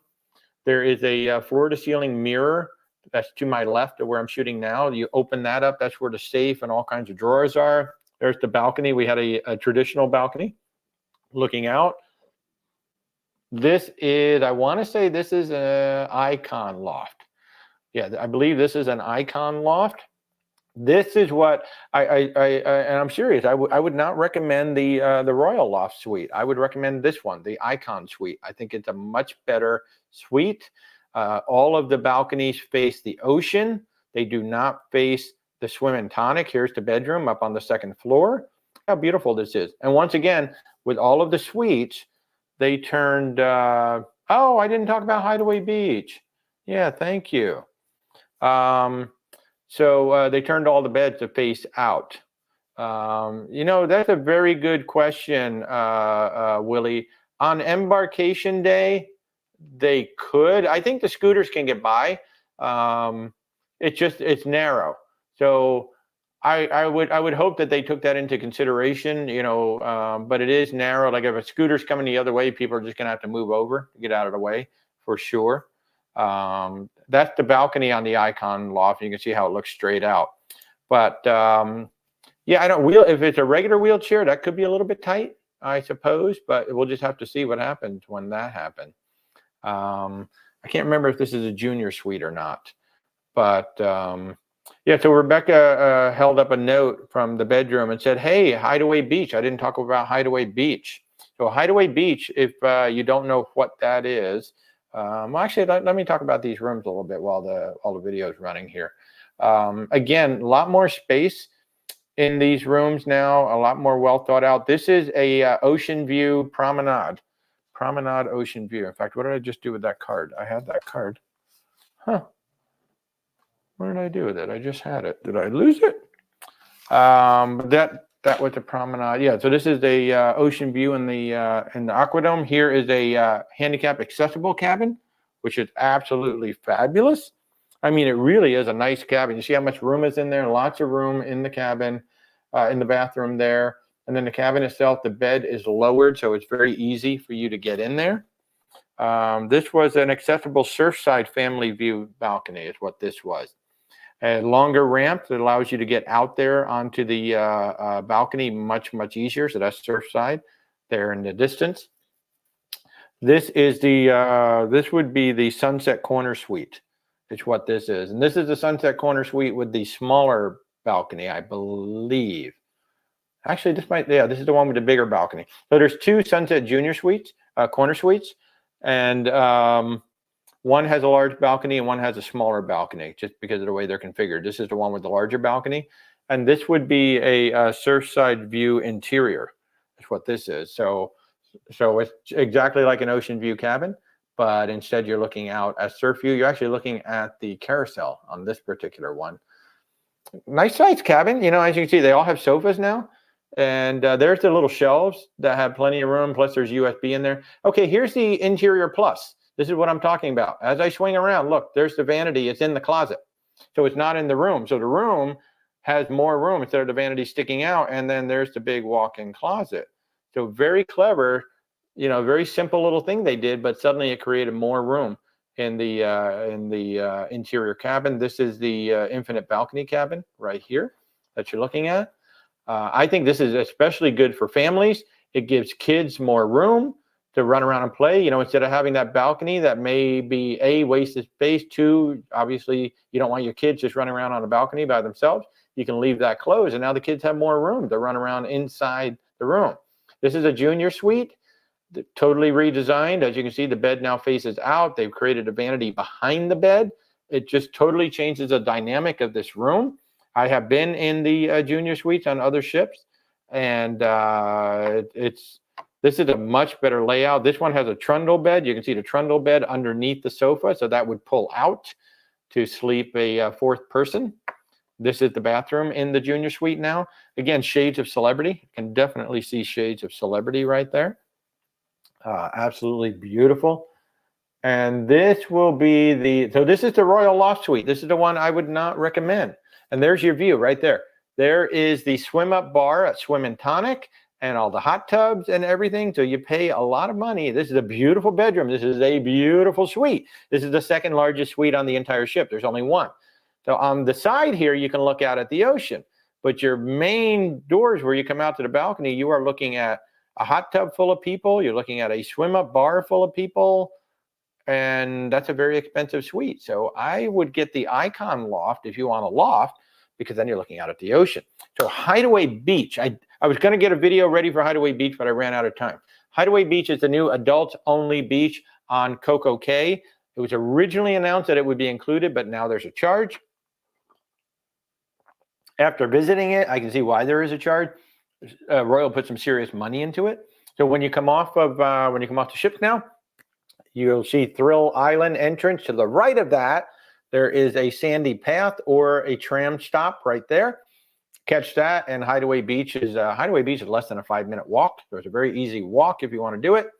There is a floor-to-ceiling mirror that's to my left of where I'm shooting now. You open that up. That's where the safe and all kinds of drawers are. There's the balcony. We had a traditional balcony looking out. This is, I want to say this is an icon loft. Yeah, I believe this is an icon loft. This is what and I'm serious. I would not recommend the Royal Loft suite. I would recommend this one, the Icon suite. I think it's a much better suite. All of the balconies face the ocean. They do not face the swim and tonic. Here's the bedroom up on the second floor. How beautiful this is. And once again, with all of the suites, they turned. Oh, I didn't talk about Hideaway Beach. Yeah, thank you. So they turned all the beds to face out. That's a very good question, Willie. On embarkation day, they could. I think the scooters can get by. It's narrow. So I would hope that they took that into consideration, but it is narrow. Like if a scooter's coming the other way, people are just going to have to move over to get out of the way for sure. That's the balcony on the Icon loft. You can see how it looks straight out. But yeah, if it's a regular wheelchair, that could be a little bit tight, I suppose, but we'll just have to see what happens when that happens. I can't remember if this is a junior suite or not, but yeah, so Rebecca held up a note from the bedroom and said, hey, Hideaway Beach. I didn't talk about Hideaway Beach. So Hideaway Beach, if you don't know what that is, well, actually, let me talk about these rooms a little bit while the video is running here. Again, a lot more space. in these rooms now, a lot more well thought out. This is a ocean view promenade ocean view. In fact, what did I just do with that card? I had that card. Huh. What did I do with it? I just had it. Did I lose it? That was the promenade. Yeah. So this is the ocean view in the Aquadome. Here is a handicap accessible cabin, which is absolutely fabulous. I mean, it really is a nice cabin. You see how much room is in there? Lots of room in the cabin, in the bathroom there. And then the cabin itself, the bed is lowered, so it's very easy for you to get in there. This was an accessible Surfside family view balcony is what this was. A longer ramp that allows you to get out there onto the balcony much, much easier. So that's Surfside there in the distance. This is the, this would be the Sunset Corner Suite. It's what this is. And this is the Sunset Corner Suite with the smaller balcony, I believe. Actually, this might, yeah, this is the one with the bigger balcony. So there's two Sunset Junior Suites, Corner Suites, and one has a large balcony and one has a smaller balcony, just because of the way they're configured. This is the one with the larger balcony, and this would be a Surfside view interior. That's what this is. So it's exactly like an ocean view cabin, but instead you're looking out at surf view. You're actually looking at the carousel on this particular one. Nice size cabin. You know, as you can see, they all have sofas now. And there's the little shelves that have plenty of room. Plus there's USB in there. Okay, here's the interior plus. This is what I'm talking about. As I swing around, look, there's the vanity. It's in the closet. So it's not in the room. So the room has more room instead of the vanity sticking out. And then there's the big walk-in closet. So very clever, you know, very simple little thing they did, but suddenly it created more room in the interior cabin. This is the infinite balcony cabin right here that you're looking at. I think this is especially good for families. It gives kids more room to run around and play. You know, instead of having that balcony that may be A, wasted space, 2, obviously you don't want your kids just running around on a balcony by themselves. You can leave that closed, and now the kids have more room to run around inside the room. This is a junior suite, totally redesigned. As you can see, the bed now faces out. They've created a vanity behind the bed. It just totally changes the dynamic of this room. I have been in the junior suites on other ships, and this is a much better layout. This one has a trundle bed. You can see the trundle bed underneath the sofa, so that would pull out to sleep a fourth person. This is the bathroom in the junior suite now. Again, shades of celebrity. You can definitely see shades of celebrity right there. Absolutely beautiful. And this will be the, so this is the Royal Loft Suite. This is the one I would not recommend. And there's your view right there. There is the swim up bar at Swim and Tonic and all the hot tubs and everything. So you pay a lot of money. This is a beautiful bedroom. This is a beautiful suite. This is the second largest suite on the entire ship. There's only one. So on the side here, you can look out at the ocean. But your main doors where you come out to the balcony, you are looking at a hot tub full of people. You're looking at a swim up bar full of people. And that's a very expensive suite. So I would get the Icon Loft if you want a loft, because then you're looking out at the ocean. So Hideaway Beach, I was going to get a video ready for Hideaway Beach, but I ran out of time. Hideaway Beach is the new adults-only beach on CocoCay. It was originally announced that it would be included, but now there's a charge. After visiting it, I can see why there is a charge. Royal put some serious money into it. So when you come off of the ship now, you'll see Thrill Island entrance. To the right of that, there is a sandy path or a tram stop right there. Catch that, and Hideaway Beach is less than a 5-minute walk. So it's a very easy walk if you want to do it.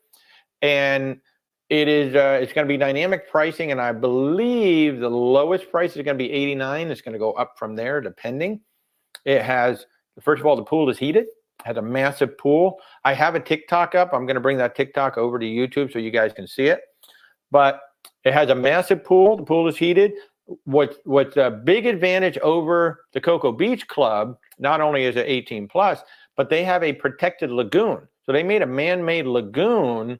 And it is it's going to be dynamic pricing, and I believe the lowest price is going to be $89. It's going to go up from there depending. It has, first of all, the pool is heated. It has a massive pool. I have a TikTok up. I'm going to bring that TikTok over to YouTube so you guys can see it. But it has a massive pool. The pool is heated. What's a big advantage over the Cocoa Beach Club, not only is it 18 plus, but they have a protected lagoon. So they made a man-made lagoon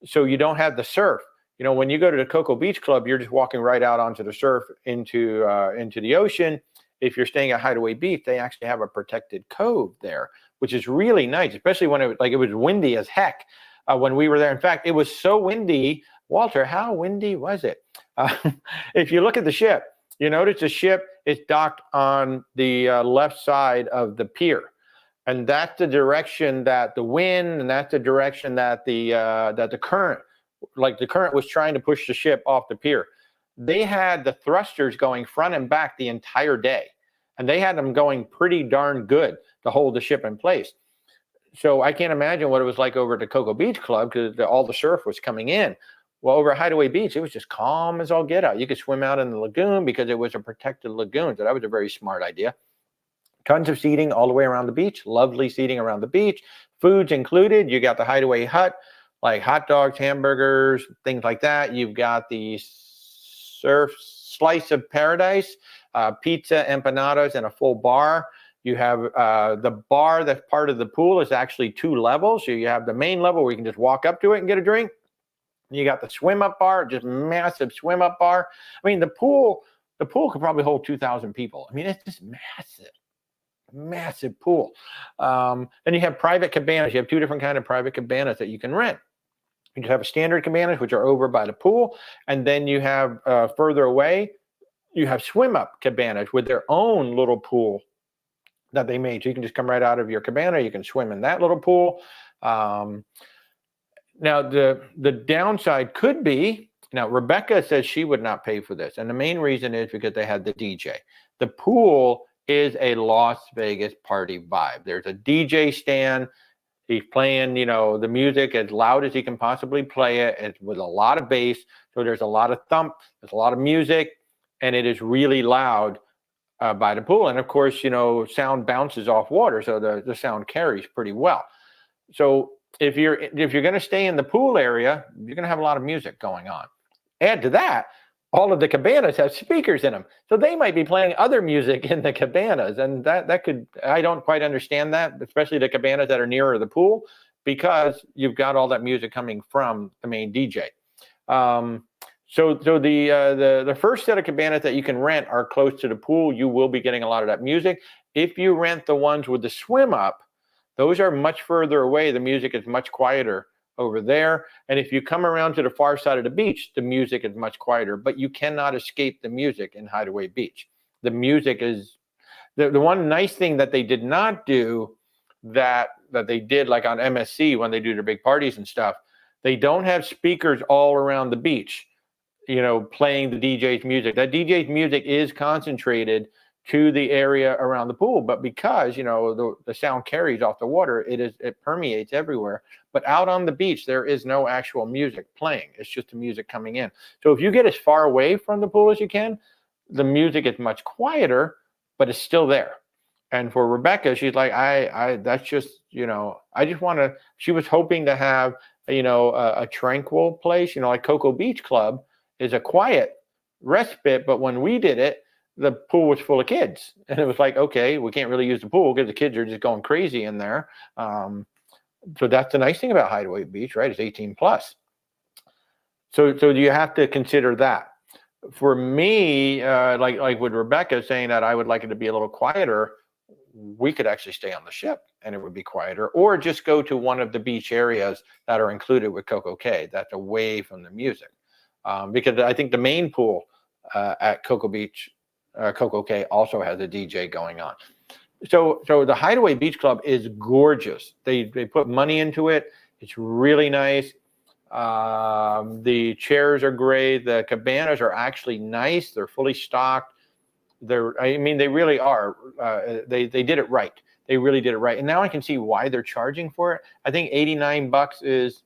so you don't have the surf. You know, when you go to the Cocoa Beach Club, you're just walking right out onto the surf into the ocean. If you're staying at Hideaway Beach, they actually have a protected cove there, which is really nice, especially when it was windy as heck when we were there. In fact, it was so windy. Walter, how windy was it? If you look at the ship, you notice the ship is docked on the left side of the pier. And that's the direction that the wind, and that's the direction that the current, like the current was trying to push the ship off the pier. They had the thrusters going front and back the entire day, and they had them going pretty darn good to hold the ship in place. So I can't imagine what it was like over at the Cocoa Beach Club, because all the surf was coming in. Well, over at Hideaway Beach, it was just calm as all get out. You could swim out in the lagoon because it was a protected lagoon. So that was a very smart idea. Tons of seating all the way around the beach. Lovely seating around the beach. Foods included. You got the Hideaway hut, like hot dogs, hamburgers, things like that. You've got the surf slice of paradise, pizza, empanadas, and a full bar. You have the bar that's part of the pool is actually 2 levels. So you have the main level where you can just walk up to it and get a drink. You got the swim up bar, just massive swim up bar. I mean, the pool could probably hold 2,000 people. I mean, it's just massive pool. Then you have private cabanas. You have 2 different kind of private cabanas that you can rent. You have a standard cabanas, which are over by the pool, and then you have further away, you have swim up cabanas with their own little pool that they made. So you can just come right out of your cabana. You can swim in that little pool. Now, the downside could be, now Rebecca says she would not pay for this. And the main reason is because they had the DJ. The pool is a Las Vegas party vibe. There's a DJ stand. He's playing, the music as loud as he can possibly play it. It's with a lot of bass. So there's a lot of thump. There's a lot of music. And it is really loud by the pool. And of course, sound bounces off water. So the sound carries pretty well. So if you're going to stay in the pool area, you're going to have a lot of music going on. Add to that, all of the cabanas have speakers in them. So they might be playing other music in the cabanas. And that could, I don't quite understand that, especially the cabanas that are nearer the pool, because you've got all that music coming from the main DJ. So the first set of cabanas that you can rent are close to the pool. You will be getting a lot of that music. If you rent the ones with the swim up, those are much further away. The music is much quieter over there. And if you come around to the far side of the beach, the music is much quieter, but you cannot escape the music in Hideaway Beach. The music is, the one nice thing that they did not do that they did like on MSC when they do their big parties and stuff, they don't have speakers all around the beach, playing the DJ's music. That DJ's music is concentrated to the area around the pool, but because the sound carries off the water, it permeates everywhere. But out on the beach, there is no actual music playing. It's just the music coming in. So if you get as far away from the pool as you can, the music is much quieter, but it's still there. And for Rebecca, she's like, that's just, I just want to. She was hoping to have a tranquil place, like Cocoa Beach Club is a quiet respite, but when we did it, the pool was full of kids, and it was like, okay, we can't really use the pool because the kids are just going crazy in there. So that's the nice thing about Hideaway Beach, right? It's 18 plus. So you have to consider that. For me, like with Rebecca saying that I would like it to be a little quieter, we could actually stay on the ship and it would be quieter, or just go to one of the beach areas that are included with CocoCay. That's away from the music, because I think the main pool at CocoCay also has a DJ going on. So the Hideaway Beach Club is gorgeous. They put money into it. It's really nice. The chairs are great. The cabanas are actually nice. They're fully stocked. They really are. They did it right. They really did it right. And now I can see why they're charging for it. I think $89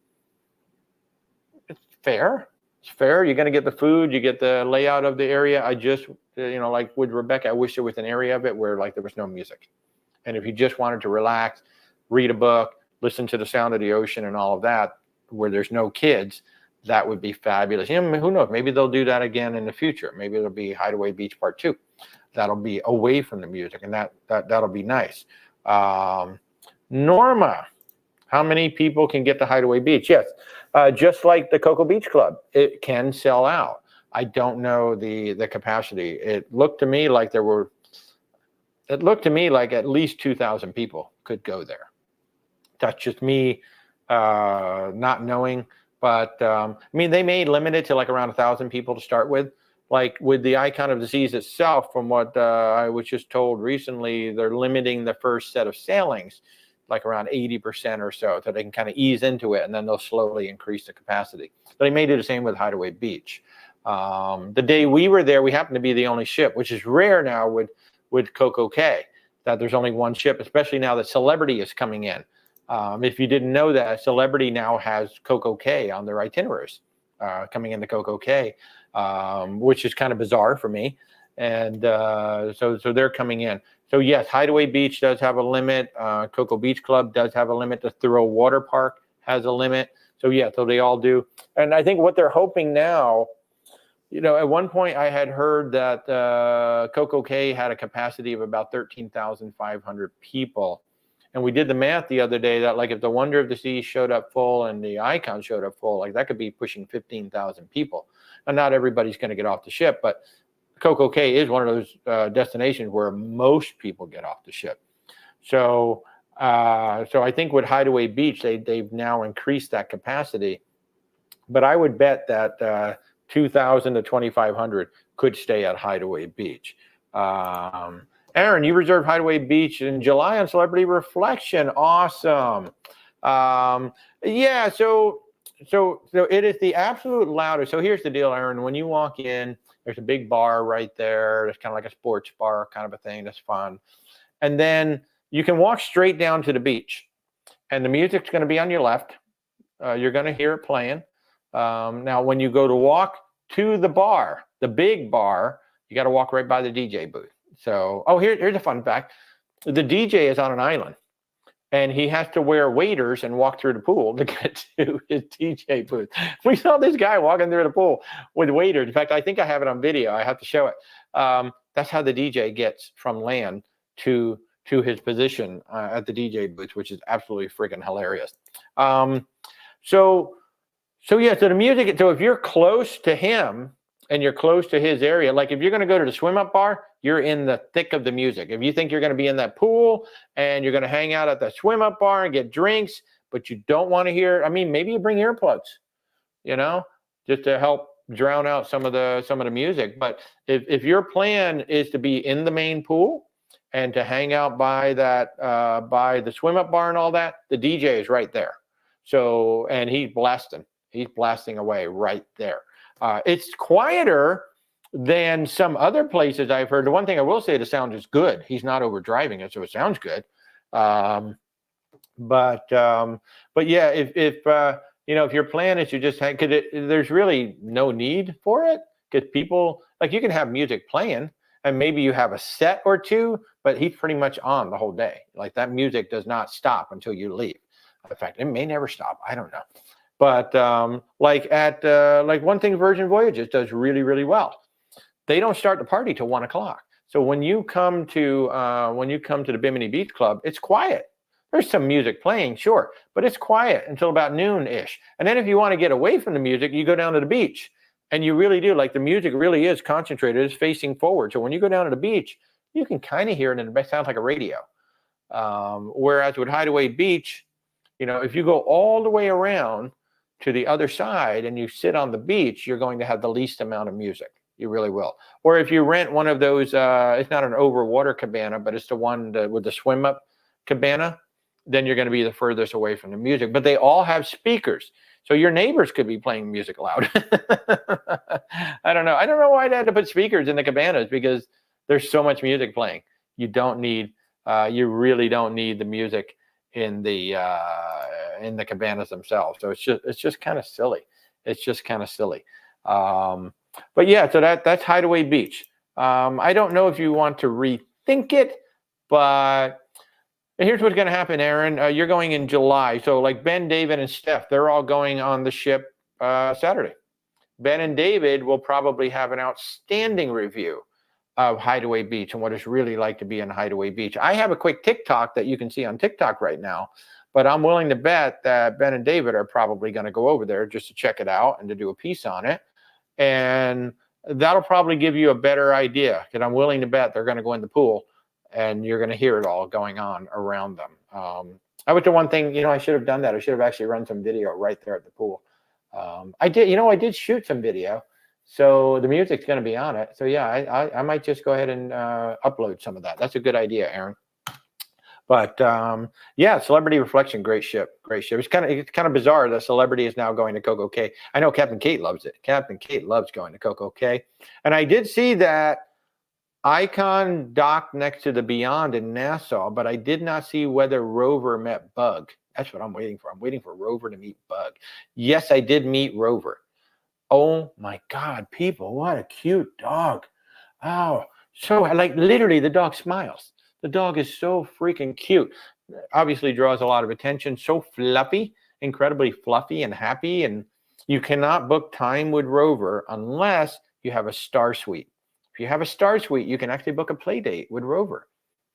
it's fair. It's fair. You're going to get the food. You get the layout of the area. I just, like with Rebecca, I wish there was an area of it where there was no music. And if you just wanted to relax, read a book, listen to the sound of the ocean and all of that, where there's no kids, that would be fabulous. Who knows? Maybe they'll do that again in the future. Maybe it'll be Hideaway Beach Part 2. That'll be away from the music, and that'll be nice. Norma, how many people can get to Hideaway Beach? Yes, just like the Cocoa Beach Club, it can sell out. I don't know the capacity. It looked to me like at least 2,000 people could go there. That's just me not knowing. But they may limit it to like around 1,000 people to start with. like with the Icon of the Seas itself, from what I was just told recently, they're limiting the first set of sailings, like around 80% or so they can kind of ease into it, and then they'll slowly increase the capacity. But they may do the same with Hideaway Beach. The day we were there, we happened to be the only ship, which is rare now with CocoCay, that there's only one ship, especially now that Celebrity is coming in. If you didn't know that, Celebrity now has CocoCay on their itineraries, coming into CocoCay, which is kind of bizarre for me. And so they're coming in. So yes, Hideaway Beach does have a limit. Cocoa Beach Club does have a limit. The Thoreau Water Park has a limit. So yeah, so they all do. And I think what they're hoping now, you know, at one point I had heard that CocoCay had a capacity of about 13,500 people. And we did the math the other day that, like, if the Wonder of the Seas showed up full and the Icon showed up full, like that could be pushing 15,000 people. And not everybody's going to get off the ship, but CocoCay is one of those destinations where most people get off the ship. So so I think with Hideaway Beach, they've now increased that capacity. But I would bet that 2,000 to 2,500 could stay at Hideaway Beach. Aaron, you reserved Hideaway Beach in July on Celebrity Reflection. Awesome. Yeah, so it is the absolute loudest. So here's the deal, Aaron. When you walk in, there's a big bar right there. It's kind of like a sports bar kind of a thing. That's fun. And then you can walk straight down to the beach. And the music's going to be on your left. You're going to hear it playing. Now, when you go to walk to the bar, the big bar, you got to walk right by the DJ booth. So, oh, here's a fun fact. The DJ is on an island, and he has to wear waders and walk through the pool to get to his DJ booth. We saw this guy walking through the pool with waders. In fact, I think I have it on video. I have to show it. That's how the DJ gets from land to his position at the DJ booth, which is absolutely freaking hilarious. So yeah, so the music, so if you're close to him and you're close to his area, like if you're going to go to the swim up bar, you're in the thick of the music. If you think you're going to be in that pool and you're going to hang out at the swim up bar and get drinks, but you don't want to hear, I mean, maybe you bring earplugs, you know, just to help drown out some of the music. But if your plan is to be in the main pool and to hang out by that, by the swim up bar and all that, the DJ is right there. So, and he's blasting away right there. It's quieter than some other places I've heard. The one thing I will say, the sound is good. He's not over driving it, so it sounds good. But yeah, if you know, if your plan is to just hang, there's really no need for it, because people, like, you can have music playing and maybe you have a set or two, but he's pretty much on the whole day. Like, that music does not stop until you leave. In fact, it may never stop. I don't know. But like one thing Virgin Voyages does really, really well, they don't start the party till 1 o'clock. So when you come to the Bimini Beach Club, it's quiet. There's some music playing, sure, but it's quiet until about noon-ish. And then if you want to get away from the music, you go down to the beach. And you really do, like, the music really is concentrated, it's facing forward. So when you go down to the beach, you can kind of hear it, and it sounds like a radio. Whereas with Hideaway Beach, you know, if you go all the way around to the other side and you sit on the beach, you're going to have the least amount of music. You really will. Or if you rent one of those, it's not an overwater cabana, but it's the one with the swim up cabana, then you're going to be the furthest away from the music. But they all have speakers. So your neighbors could be playing music loud. I don't know. I don't know why they had to put speakers in the cabanas, because there's so much music playing. You don't need, you really don't need the music in the cabanas themselves. So it's just kind of silly. It's just kind of silly. But yeah, so that's Hideaway Beach. I don't know if you want to rethink it, but here's what's going to happen, Aaron. You're going in July. So like Ben, David, and Stef, they're all going on the ship Saturday. Ben and David will probably have an outstanding review of Hideaway Beach and what it's really like to be in Hideaway Beach. I have a quick TikTok that you can see on TikTok right now, but I'm willing to bet that Ben and David are probably going to go over there just to check it out and to do a piece on it. And that'll probably give you a better idea, because I'm willing to bet they're going to go in the pool and you're going to hear it all going on around them. That was the one thing, you know, I should have done that. I should have actually run some video right there at the pool. I did, you know, I did shoot some video. So the music's going to be on it. So yeah, I might just go ahead and upload some of that. That's a good idea, Aaron. But yeah, Celebrity Reflection, great ship, great ship. It's kind of bizarre that Celebrity is now going to CocoCay. I know Captain Kate loves it. Captain Kate loves going to CocoCay, and I did see that Icon docked next to the Beyond in Nassau, but I did not see whether Rover met Bug. That's what I'm waiting for. I'm waiting for Rover to meet Bug. Yes, I did meet Rover. Oh my God, people, what a cute dog. Oh, so like literally the dog smiles. The dog is so freaking cute. Obviously draws a lot of attention. So fluffy, incredibly fluffy and happy. And you cannot book time with Rover unless you have a star suite. If you have a star suite, you can actually book a play date with Rover.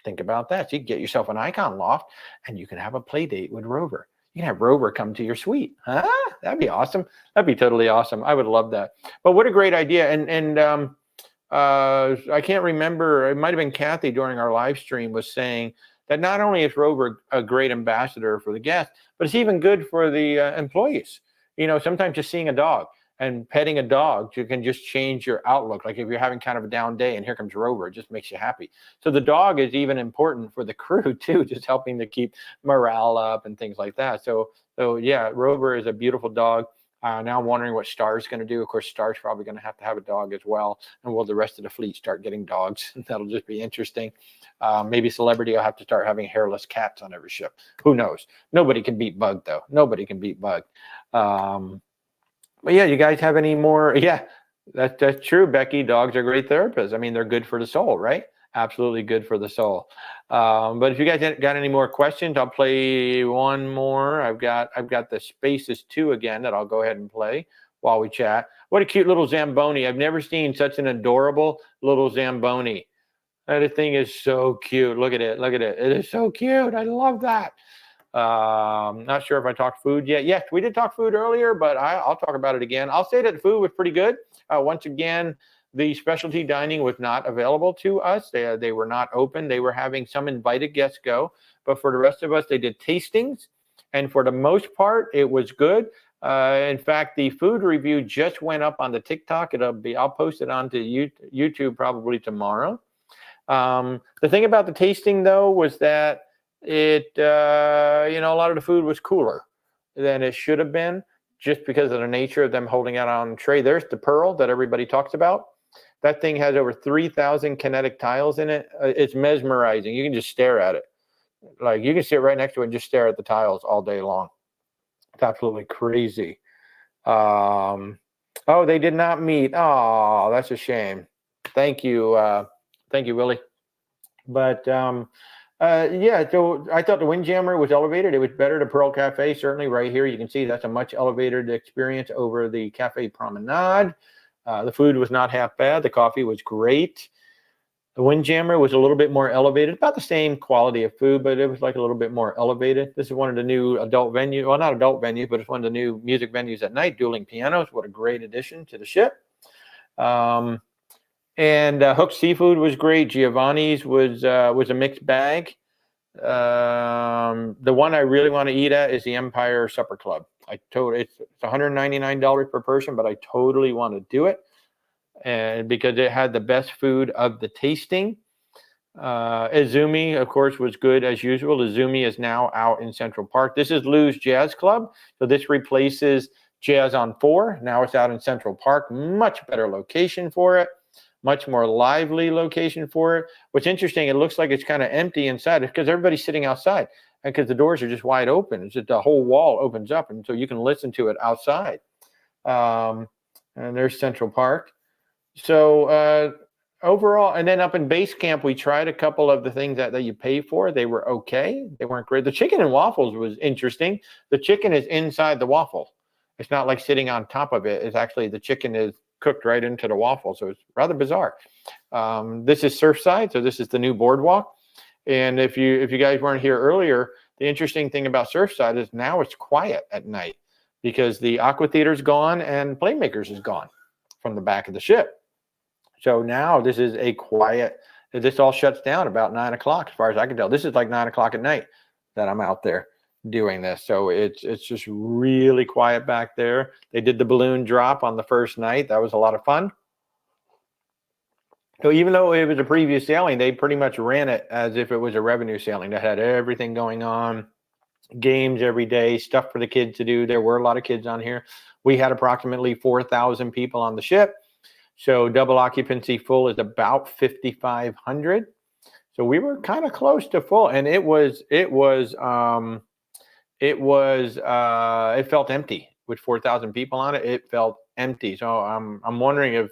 Think about that. So you can get yourself an Icon loft and you can have a play date with Rover. You can have Rover come to your suite. Huh? That'd be awesome. That'd be totally awesome. I would love that. But what a great idea. And I can't remember, it might have been Kathy during our live stream was saying that not only is Rover a great ambassador for the guests, but it's even good for the employees. You know, sometimes just seeing a dog and petting a dog, you can just change your outlook. Like if you're having kind of a down day and here comes Rover, it just makes you happy. So the dog is even important for the crew too, just helping to keep morale up and things like that. So yeah, Rover is a beautiful dog. Now I'm wondering what Star's going to do. Of course, Star's probably going to have a dog as well. And will the rest of the fleet start getting dogs? That'll just be interesting. Maybe Celebrity will have to start having hairless cats on every ship. Who knows? Nobody can beat Bug, though. Nobody can beat Bug. But yeah, you guys have any more? Yeah, that's true, Becky. Dogs are great therapists. I mean, they're good for the soul, right? Absolutely good for the soul. But if you guys got any more questions, I'll play one more. I've got the Spaces 2 again that I'll go ahead and play while we chat. What a cute little Zamboni. I've never seen such an adorable little Zamboni. That thing is so cute. Look at it. Look at it. It is so cute. I love that. Not sure if I talked food yet. Yes, we did talk food earlier, but I'll talk about it again. I'll say that the food was pretty good. Once again, the specialty dining was not available to us. They were not open. They were having some invited guests go, but for the rest of us, they did tastings, and for the most part, it was good. In fact, the food review just went up on the TikTok. I'll post it onto YouTube probably tomorrow. The thing about the tasting though was that it, a lot of the food was cooler than it should have been, just because of the nature of them holding it on a tray. There's the pearl that everybody talks about. That thing has over 3,000 kinetic tiles in it. It's mesmerizing. You can just stare at it. Like you can sit right next to it and just stare at the tiles all day long. It's absolutely crazy. Oh, they did not meet. Oh, that's a shame. Thank you, Willie. But yeah, so I thought the Windjammer was elevated. It was better to Pearl Cafe, certainly right here. You can see that's a much elevated experience over the Cafe Promenade. The food was not half bad. The coffee was great. The Windjammer was a little bit more elevated, about the same quality of food, but it was like a little bit more elevated. This is one of the new adult venues, well, not adult venues, but it's one of the new music venues at night, dueling pianos. What a great addition to the ship. And Hooked Seafood was great. Giovanni's was a mixed bag. The one I really want to eat at is the Empire Supper Club. It's $199 per person, but I totally want to do it, and because it had the best food of the tasting. Izumi, of course, was good as usual. Izumi is now out in Central Park. This is Lou's Jazz Club, so this replaces Jazz on 4. Now it's out in Central Park. Much better location for it. Much more lively location for it. What's interesting, it looks like it's kind of empty inside. It's because everybody's sitting outside, and because the doors are just wide open. It's just the whole wall opens up, and so you can listen to it outside. And there's Central Park. So overall, and then up in base camp, we tried a couple of the things that you pay for. They were okay. They weren't great. The chicken and waffles was interesting. The chicken is inside the waffle. It's not like sitting on top of it. It's actually, the chicken is cooked right into the waffle. So it's rather bizarre. This is Surfside. So this is the new boardwalk. And if you guys weren't here earlier, the interesting thing about Surfside is now it's quiet at night because the Aqua Theater's gone and Playmakers is gone from the back of the ship. So now this is a quiet, this all shuts down about 9 o'clock as far as I can tell. This is like 9 o'clock at night that I'm out there. doing this. So it's just really quiet back there. They did the balloon drop on the first night. That was a lot of fun. So even though it was a previous sailing, they pretty much ran it as if it was a revenue sailing. They had everything going on, games every day, stuff for the kids to do. There were a lot of kids on here. We had approximately 4,000 people on the ship. So double occupancy full is about 5,500. So we were kind of close to full, and it felt empty with 4,000 people on it. It felt empty. So I'm wondering if,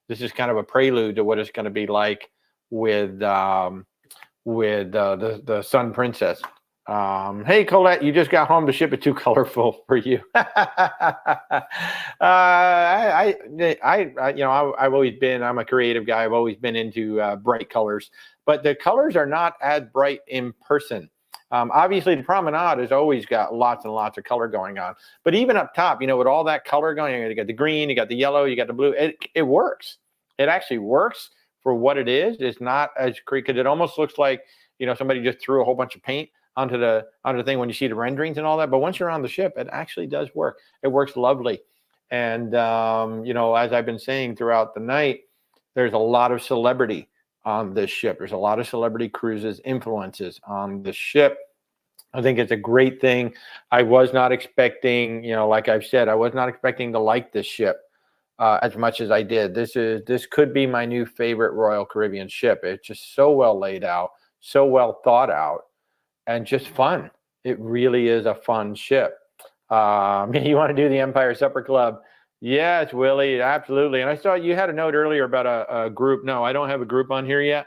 this is kind of a prelude to what it's going to be like with the Sun Princess. Hey Colette, you just got home. The ship is too colorful for you. I've always been. I'm a creative guy. I've always been into bright colors, but the colors are not as bright in person. Obviously, the promenade has always got lots and lots of color going on. But even up top, with all that color going on, you got the green, you got the yellow, you got the blue. It works. It actually works for what it is. It's not as because it almost looks like somebody just threw a whole bunch of paint onto the thing when you see the renderings and all that. But once you're on the ship, it actually does work. It works lovely. And as I've been saying throughout the night, there's a lot of celebrity on this ship. There's a lot of celebrity cruises influences on the ship. I think it's a great thing. I was not expecting, like I've said, I was not expecting to like this ship as much as I did. This could be my new favorite Royal Caribbean ship. It's just so well laid out, so well thought out, and just fun. It really is a fun ship. You want to do the Empire Supper Club? Yes, Willie, absolutely. And I saw you had a note earlier about a group. No, I don't have a group on here yet.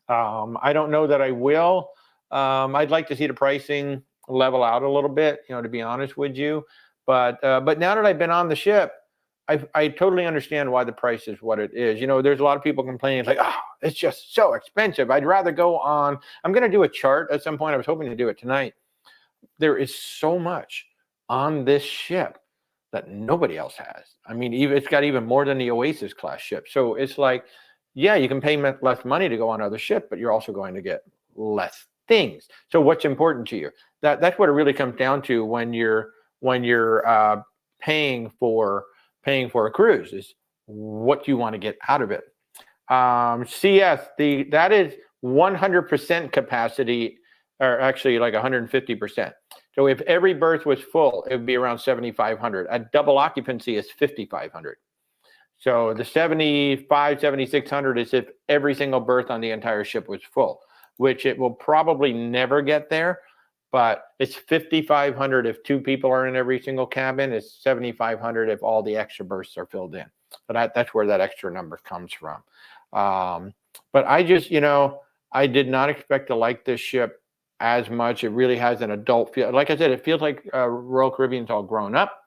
I don't know that I will. I'd like to see the pricing level out a little bit, to be honest with you. But now that I've been on the ship, I totally understand why the price is what it is. There's a lot of people complaining like, oh, it's just so expensive. I'd rather go on. I'm going to do a chart at some point. I was hoping to do it tonight. There is so much on this ship that nobody else has. I mean, it's got even more than the Oasis class ship. So it's like, yeah, you can pay less money to go on other ship, but you're also going to get less things. So what's important to you? That's what it really comes down to when you're paying for a cruise is what you want to get out of it. CS, that is 100% capacity, or actually like 150%. So if every berth was full, it would be around 7,500. At double occupancy is 5,500. So the 7,600 is if every single berth on the entire ship was full, which it will probably never get there. But it's 5,500 if 2 people are in every single cabin. It's 7,500 if all the extra berths are filled in. But that's where that extra number comes from. But I just, I did not expect to like this ship as much. It really has an adult feel. Like I said, it feels like Royal Caribbean's all grown up.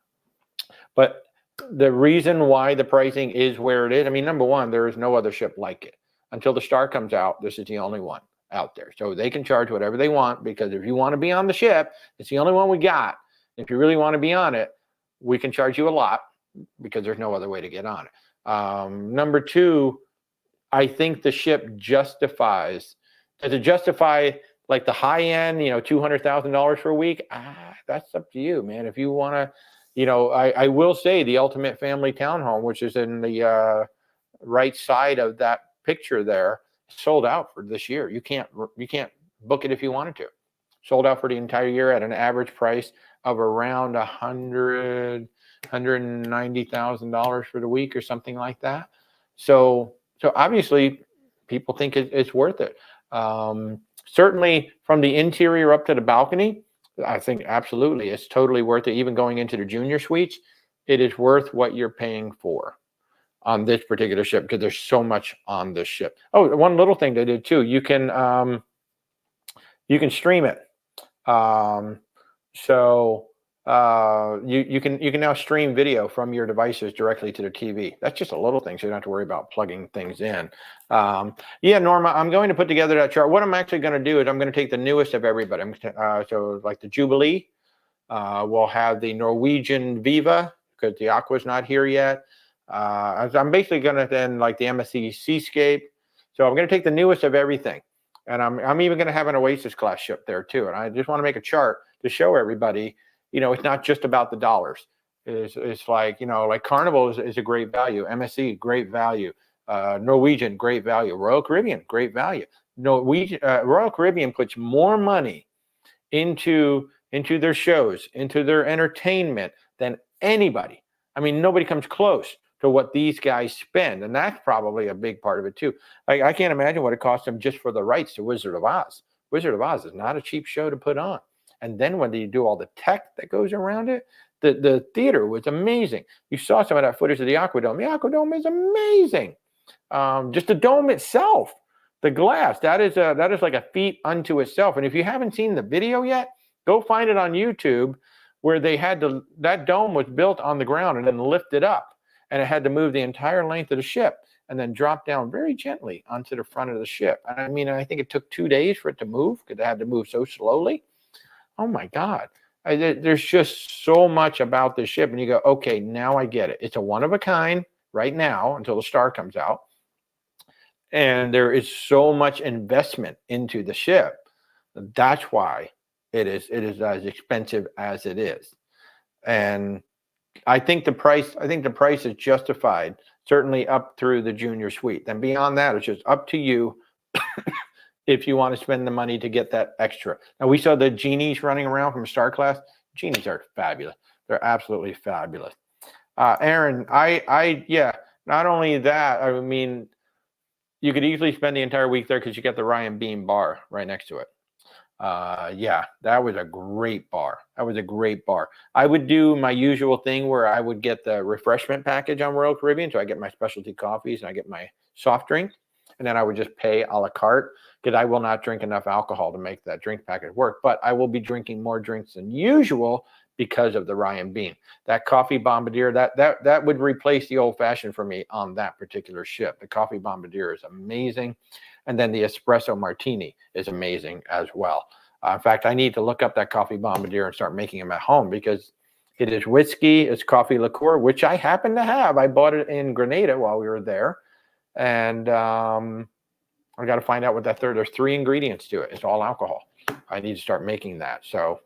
But the reason why the pricing is where it is, I mean, number one, there is no other ship like it. Until the Star comes out, this is the only one out there. So they can charge whatever they want, because if you want to be on the ship, it's the only one we got. If you really want to be on it, we can charge you a lot because there's no other way to get on it. Number two, I think the ship justifies. Does it justify like the high end, $200,000 for a week? That's up to you, man. If you want to, I will say the Ultimate Family Townhome, which is in the right side of that picture there, sold out for this year. You can't book it if you wanted to. Sold out for the entire year at an average price of around $190,000 for the week or something like that. So obviously people think it's worth it. Certainly from the interior up to the balcony, I think absolutely it's totally worth it. Even going into the junior suites, it is worth what you're paying for on this particular ship, because there's so much on this ship. Oh, one little thing they did too, you can stream it. You can now stream video from your devices directly to the TV. That's just a little thing, so you don't have to worry about plugging things in. Yeah, Norma, I'm going to put together that chart. What I'm actually going to do is I'm going to take the newest of everybody. So like the Jubilee, we'll have the Norwegian Viva, because the Aqua's not here yet. I'm basically going to then like the MSC Seascape. So I'm going to take the newest of everything. And I'm even going to have an Oasis class ship there too. And I just want to make a chart to show everybody, it's not just about the dollars. It's like, like Carnival is a great value. MSC, great value. Norwegian, great value. Royal Caribbean, great value. Royal Caribbean puts more money into their shows, into their entertainment than anybody. I mean, nobody comes close to what these guys spend, and that's probably a big part of it too. I can't imagine what it cost them just for the rights to Wizard of Oz. Wizard of Oz is not a cheap show to put on. And then when you do all the tech that goes around it, the theater was amazing. You saw some of that footage of the Aquadome. The Aquadome is amazing. Just the dome itself, the glass, that is like a feat unto itself. And if you haven't seen the video yet, go find it on YouTube, where they had that dome was built on the ground and then lifted up. And it had to move the entire length of the ship and then drop down very gently onto the front of the ship. I mean, I think it took 2 days for it to move because it had to move so slowly. Oh my God. There's just so much about this ship. And you go, okay, now I get it. It's a one of a kind right now until the star comes out. And there is so much investment into the ship. That's why it is as expensive as it is. And I think the price is justified, certainly up through the junior suite. Then beyond that, it's just up to you if you want to spend the money to get that extra. Now, we saw the genies running around from Star Class. Genies are fabulous. They're absolutely fabulous. Aaron, yeah, not only that, I mean, you could easily spend the entire week there because you get the Ryan Beam bar right next to it. Yeah, that was a great bar. I would do my usual thing where I would get the refreshment package on Royal Caribbean. So I get my specialty coffees and I get my soft drink. And then I would just pay a la carte because I will not drink enough alcohol to make that drink package work. But I will be drinking more drinks than usual because of the Ryan Bean. That coffee bombardier, that would replace the old fashioned for me on that particular ship. The coffee bombardier is amazing. And then the espresso martini is amazing as well. In fact, I need to look up that coffee bombardier and start making them at home because it is whiskey, it's coffee liqueur, which I happen to have. I bought it in Grenada while we were there. And I got to find out what there's 3 ingredients to it. It's all alcohol. I need to start making that. So,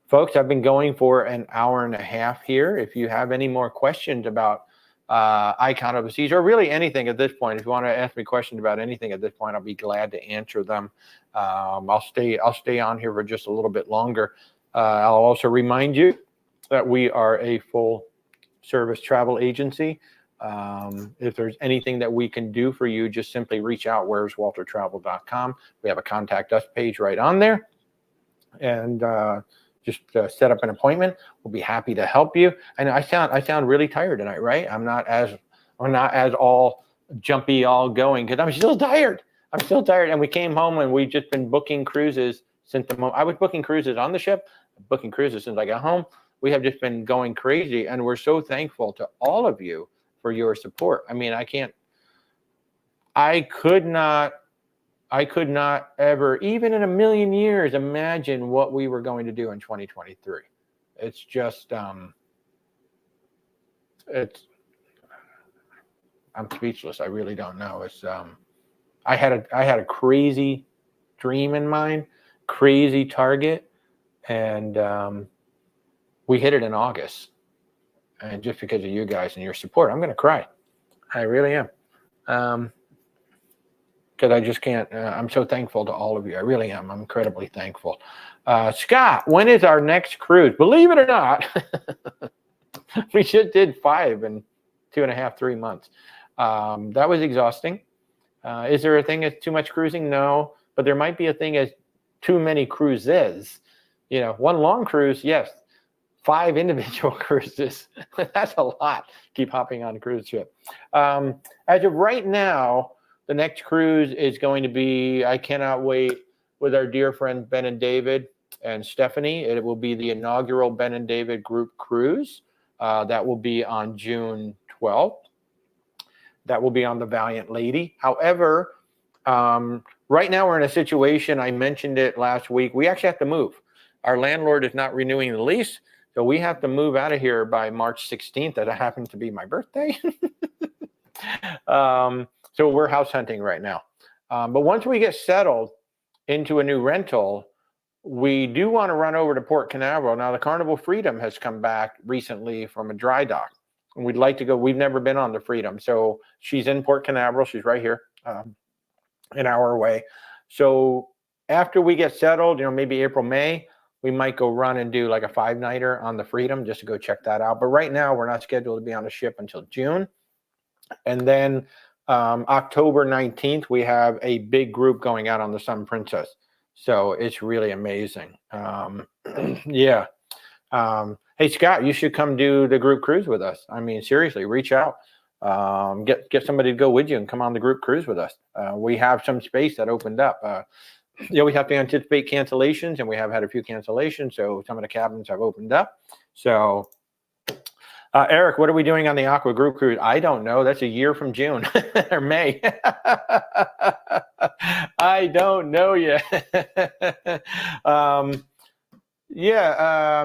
folks, I've been going for an hour and a half here. If you have any more questions about Icon of the Seas, or really anything at this point, if you want to ask me questions about anything at this point, I'll be glad to answer them. I'll stay on here for just a little bit longer. I'll also remind you that we are a full service travel agency. If there's anything that we can do for you, just simply reach out, where'swaltertravel.com. We have a contact us page right on there. And just set up an appointment. We'll be happy to help you. And I sound really tired tonight, right? I'm not as all jumpy, all going, because I'm still tired. And we came home and we've just been booking cruises since the moment I was booking cruises on the ship, booking cruises since I got home. We have just been going crazy, and we're so thankful to all of you for your support. I mean, I could not ever, even in a million years, imagine what we were going to do in 2023. It's just, I'm speechless. I really don't know. It's, I had a crazy dream in mind, crazy target, and we hit it in August. And just because of you guys and your support, I'm going to cry. I really am. Because I just can't, I'm so thankful to all of you. I really am. I'm incredibly thankful. Scott, when is our next cruise? Believe it or not, we just did 5 in 2.5, 3 months. That was exhausting. Is there a thing as too much cruising? No, but there might be a thing as too many cruises. One long cruise, yes. 5 individual cruises. That's a lot. Keep hopping on a cruise ship. As of right now, the next cruise is going to be, I cannot wait, with our dear friends Ben and David and Stephanie. It will be the inaugural Ben and David group cruise. That will be on June 12th. That will be on the Valiant Lady. However, right now we're in a situation, I mentioned it last week, we actually have to move. Our landlord is not renewing the lease, so we have to move out of here by March 16th. That happens to be my birthday. So we're house hunting right now. But once we get settled into a new rental, we do want to run over to Port Canaveral. Now, the Carnival Freedom has come back recently from a dry dock, and we'd like to go. We've never been on the Freedom. So she's in Port Canaveral. She's right here, an hour away. So after we get settled, maybe April, May, we might go run and do like a 5-nighter on the Freedom just to go check that out. But right now, we're not scheduled to be on the ship until June. And then October 19th, we have a big group going out on the Sun Princess. So it's really amazing. Yeah. Hey, Scott, you should come do the group cruise with us. I mean, seriously, reach out. Get somebody to go with you and come on the group cruise with us. We have some space that opened up. We have to anticipate cancellations, and we have had a few cancellations. So some of the cabins have opened up. So Eric, what are we doing on the Aqua Group Cruise? I don't know. That's a year from June or May. I don't know yet. I'm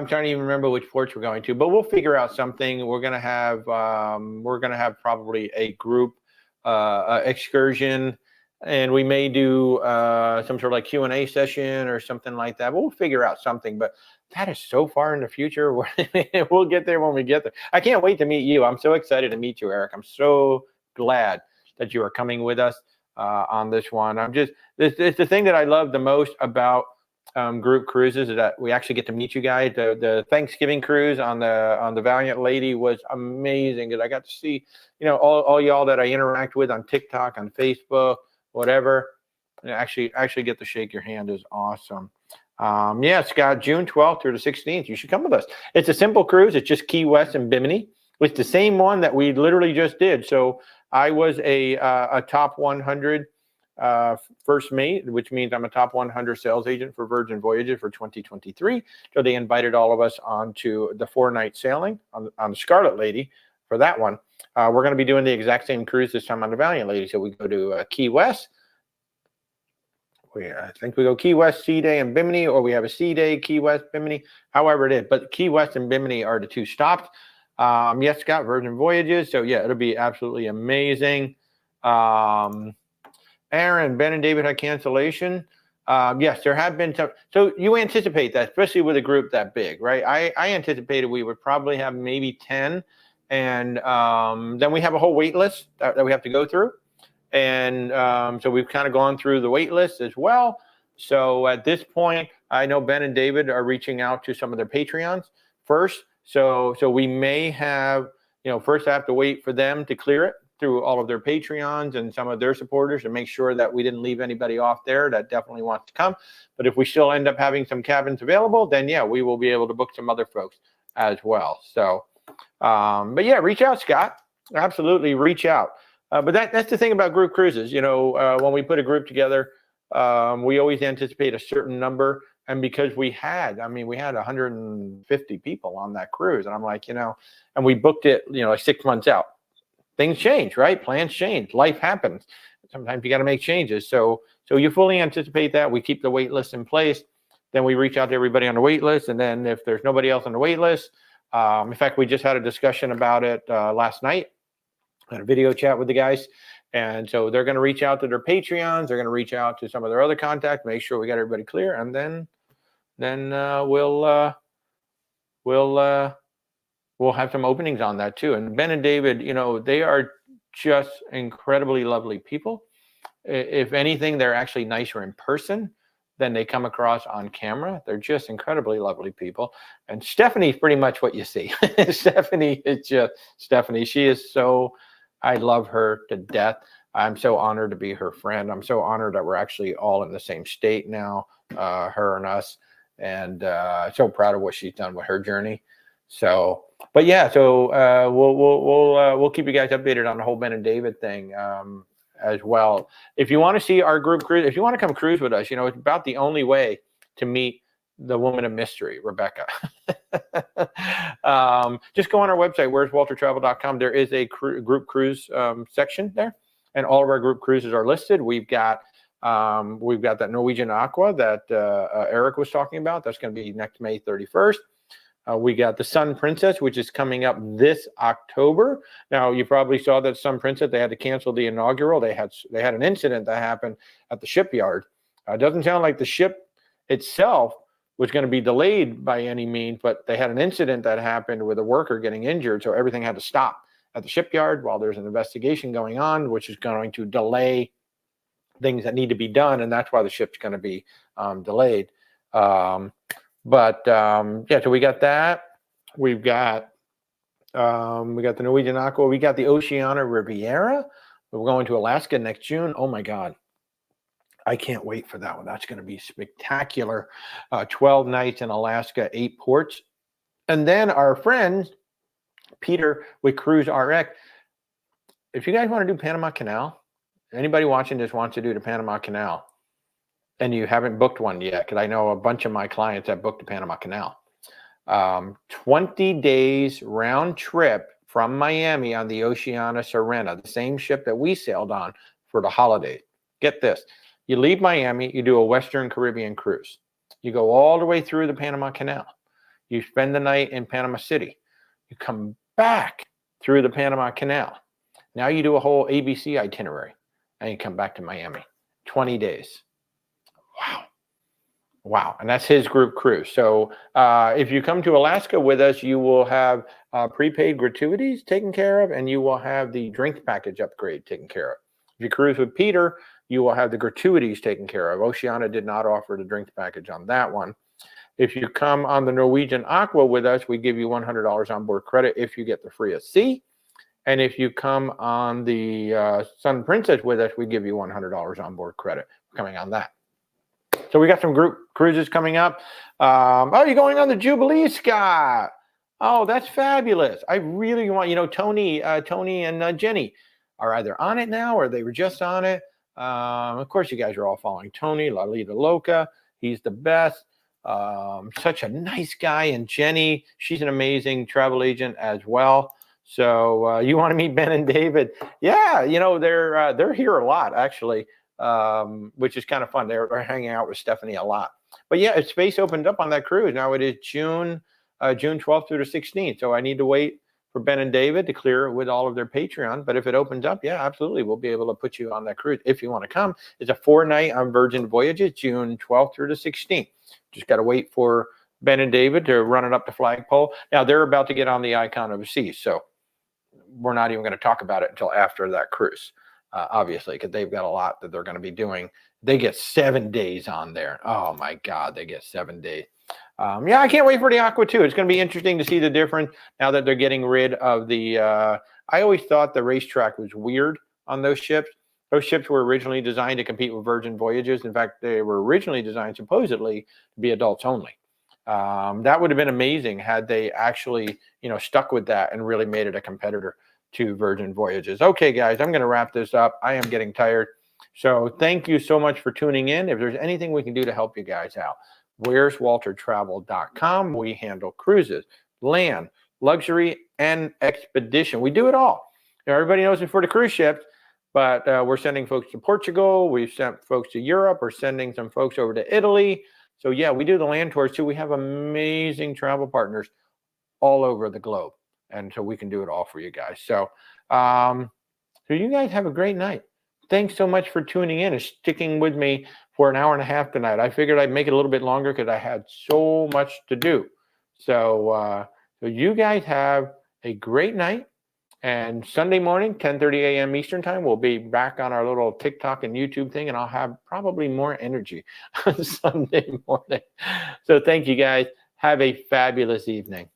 trying to even remember which ports we're going to, but we'll figure out something. We're gonna have probably a group excursion, and we may do some sort of like Q&A session or something like that. But we'll figure out something. But that is so far in the future. We'll get there when we get there. I can't wait to meet you. I'm so excited to meet you, Eric. I'm so glad that you are coming with us on this one. It's the thing that I love the most about group cruises is that we actually get to meet you guys. The Thanksgiving cruise on the Valiant Lady was amazing because I got to see, all y'all that I interact with on TikTok, on Facebook, whatever. And actually get to shake your hand is awesome. Scott, June 12th through the 16th, you should come with us. It's a simple cruise. It's just Key West and Bimini. It's the same one that we literally just did. So I was a top 100 first mate, which means I'm a top 100 sales agent for Virgin Voyages for 2023. So they invited all of us onto the 4-night sailing on the Scarlet Lady for that one. We're going to be doing the exact same cruise this time on the Valiant Lady. So we go to Key West. I think we go Key West, Sea Day, and Bimini, or we have a Sea Day, Key West, Bimini, however it is. But Key West and Bimini are the two stops. Yes, Scott, Virgin Voyages. So, yeah, it'll be absolutely amazing. Aaron, Ben, and David had cancellation. Yes, there have been some. So you anticipate that, especially with a group that big, right? I anticipated we would probably have maybe 10. And then we have a whole wait list that we have to go through. And so we've kind of gone through the wait list as well. So at this point, I know Ben and David are reaching out to some of their Patreons first. So we may have, first I have to wait for them to clear it through all of their Patreons and some of their supporters and make sure that we didn't leave anybody off there that definitely wants to come. But if we still end up having some cabins available, then yeah, we will be able to book some other folks as well. So, but yeah, reach out, Scott. Absolutely reach out. But that's the thing about group cruises. When we put a group together, we always anticipate a certain number. And because we had 150 people on that cruise. And I'm like, and we booked it, like 6 months out. Things change, right? Plans change. Life happens. Sometimes you got to make changes. So you fully anticipate that. We keep the wait list in place. Then we reach out to everybody on the wait list. And then if there's nobody else on the wait list, in fact, we just had a discussion about it last night. I had a video chat with the guys. And so they're going to reach out to their Patreons. They're going to reach out to some of their other contacts, make sure we got everybody clear. And then we'll have some openings on that too. And Ben and David, they are just incredibly lovely people. If anything, they're actually nicer in person than they come across on camera. They're just incredibly lovely people. And Stephanie's pretty much what you see. Stephanie is just Stephanie. She is so, I love her to death. I'm so honored to be her friend. I'm so honored that we're actually all in the same state now, her and us, and so proud of what she's done with her journey. So, but yeah, so we'll keep you guys updated on the whole Ben and David thing as well. If you want to see our group cruise, if you want to come cruise with us, it's about the only way to meet the woman of mystery, Rebecca. Just go on our website, where'swaltertravel.com. There is a group cruise section there, and all of our group cruises are listed. We've got that Norwegian Aqua that Eric was talking about. That's going to be next May 31st. We got the Sun Princess, which is coming up this October. Now, you probably saw that Sun Princess, they had to cancel the inaugural. They had an incident that happened at the shipyard. It doesn't sound like the ship itself was going to be delayed by any means, but they had an incident that happened with a worker getting injured, so everything had to stop at the shipyard while there's an investigation going on, which is going to delay things that need to be done, and that's why the ship's going to be delayed. Yeah, so we got that. We got the Norwegian Aqua. We got the Oceana Riviera. We're going to Alaska next June. Oh my God. I can't wait for that one. That's going to be spectacular. 12 nights in Alaska, 8 ports. And then our friend, Peter with Cruise RX. If you guys want to do Panama Canal, anybody watching this wants to do the Panama Canal, and you haven't booked one yet, because I know a bunch of my clients have booked the Panama Canal. 20 days round trip from Miami on the Oceana Serena, the same ship that we sailed on for the holidays. Get this. You leave Miami, you do a Western Caribbean cruise. You go all the way through the Panama Canal. You spend the night in Panama City. You come back through the Panama Canal. Now you do a whole ABC itinerary, and you come back to Miami. 20 days. Wow. Wow. And that's his group cruise. So if you come to Alaska with us, you will have prepaid gratuities taken care of, and you will have the drink package upgrade taken care of. If you cruise with Peter, you will have the gratuities taken care of. Oceana did not offer the drinks package on that one. If you come on the Norwegian Aqua with us, we give you $100 onboard credit if you get the free at sea. And if you come on the Sun Princess with us, we give you $100 onboard credit coming on that. So we got some group cruises coming up. Oh, you're going on the Jubilee, Scott. Oh, that's fabulous. I really want, Tony and Jenny are either on it now or they were just on it. Of course, you guys are all following Tony, La Lita Loca. He's the best. Such a nice guy. And Jenny, she's an amazing travel agent as well. So you want to meet Ben and David? Yeah, they're here a lot, actually, which is kind of fun. They're hanging out with Stephanie a lot. But yeah, space opened up on that cruise. Now it is June 12th through the 16th. So I need to wait for Ben and David to clear with all of their Patreon. But if it opens up, yeah, absolutely. We'll be able to put you on that cruise if you want to come. It's a 4-night on Virgin Voyages, June 12th through the 16th. Just got to wait for Ben and David to run it up the flagpole. Now they're about to get on the Icon of the Seas. So we're not even going to talk about it until after that cruise, obviously, because they've got a lot that they're going to be doing. They get 7 days on there. Oh my God, they get 7 days. Yeah, I can't wait for the Aqua too. It's going to be interesting to see the difference now that they're getting rid of the, I always thought the racetrack was weird on those ships. Those ships were originally designed to compete with Virgin Voyages. In fact, they were originally designed supposedly to be adults only. That would have been amazing had they actually, stuck with that and really made it a competitor to Virgin Voyages. Okay, guys, I'm going to wrap this up. I am getting tired. So thank you so much for tuning in. If there's anything we can do to help you guys out, where'swaltertravel.com. We handle cruises, land, luxury, and expedition. We do it all. Everybody knows it for the cruise ships, but we're sending folks to Portugal. We've sent folks to Europe. We're sending some folks over to Italy. So yeah, we do the land tours too. We have amazing travel partners all over the globe. And so we can do it all for you guys. So, so you guys have a great night. Thanks so much for tuning in and sticking with me for an hour and a half tonight. I figured I'd make it a little bit longer because I had so much to do. So, so you guys have a great night. And Sunday morning, 10:30 a.m. Eastern time, we'll be back on our little TikTok and YouTube thing, and I'll have probably more energy on Sunday morning. So thank you guys. Have a fabulous evening.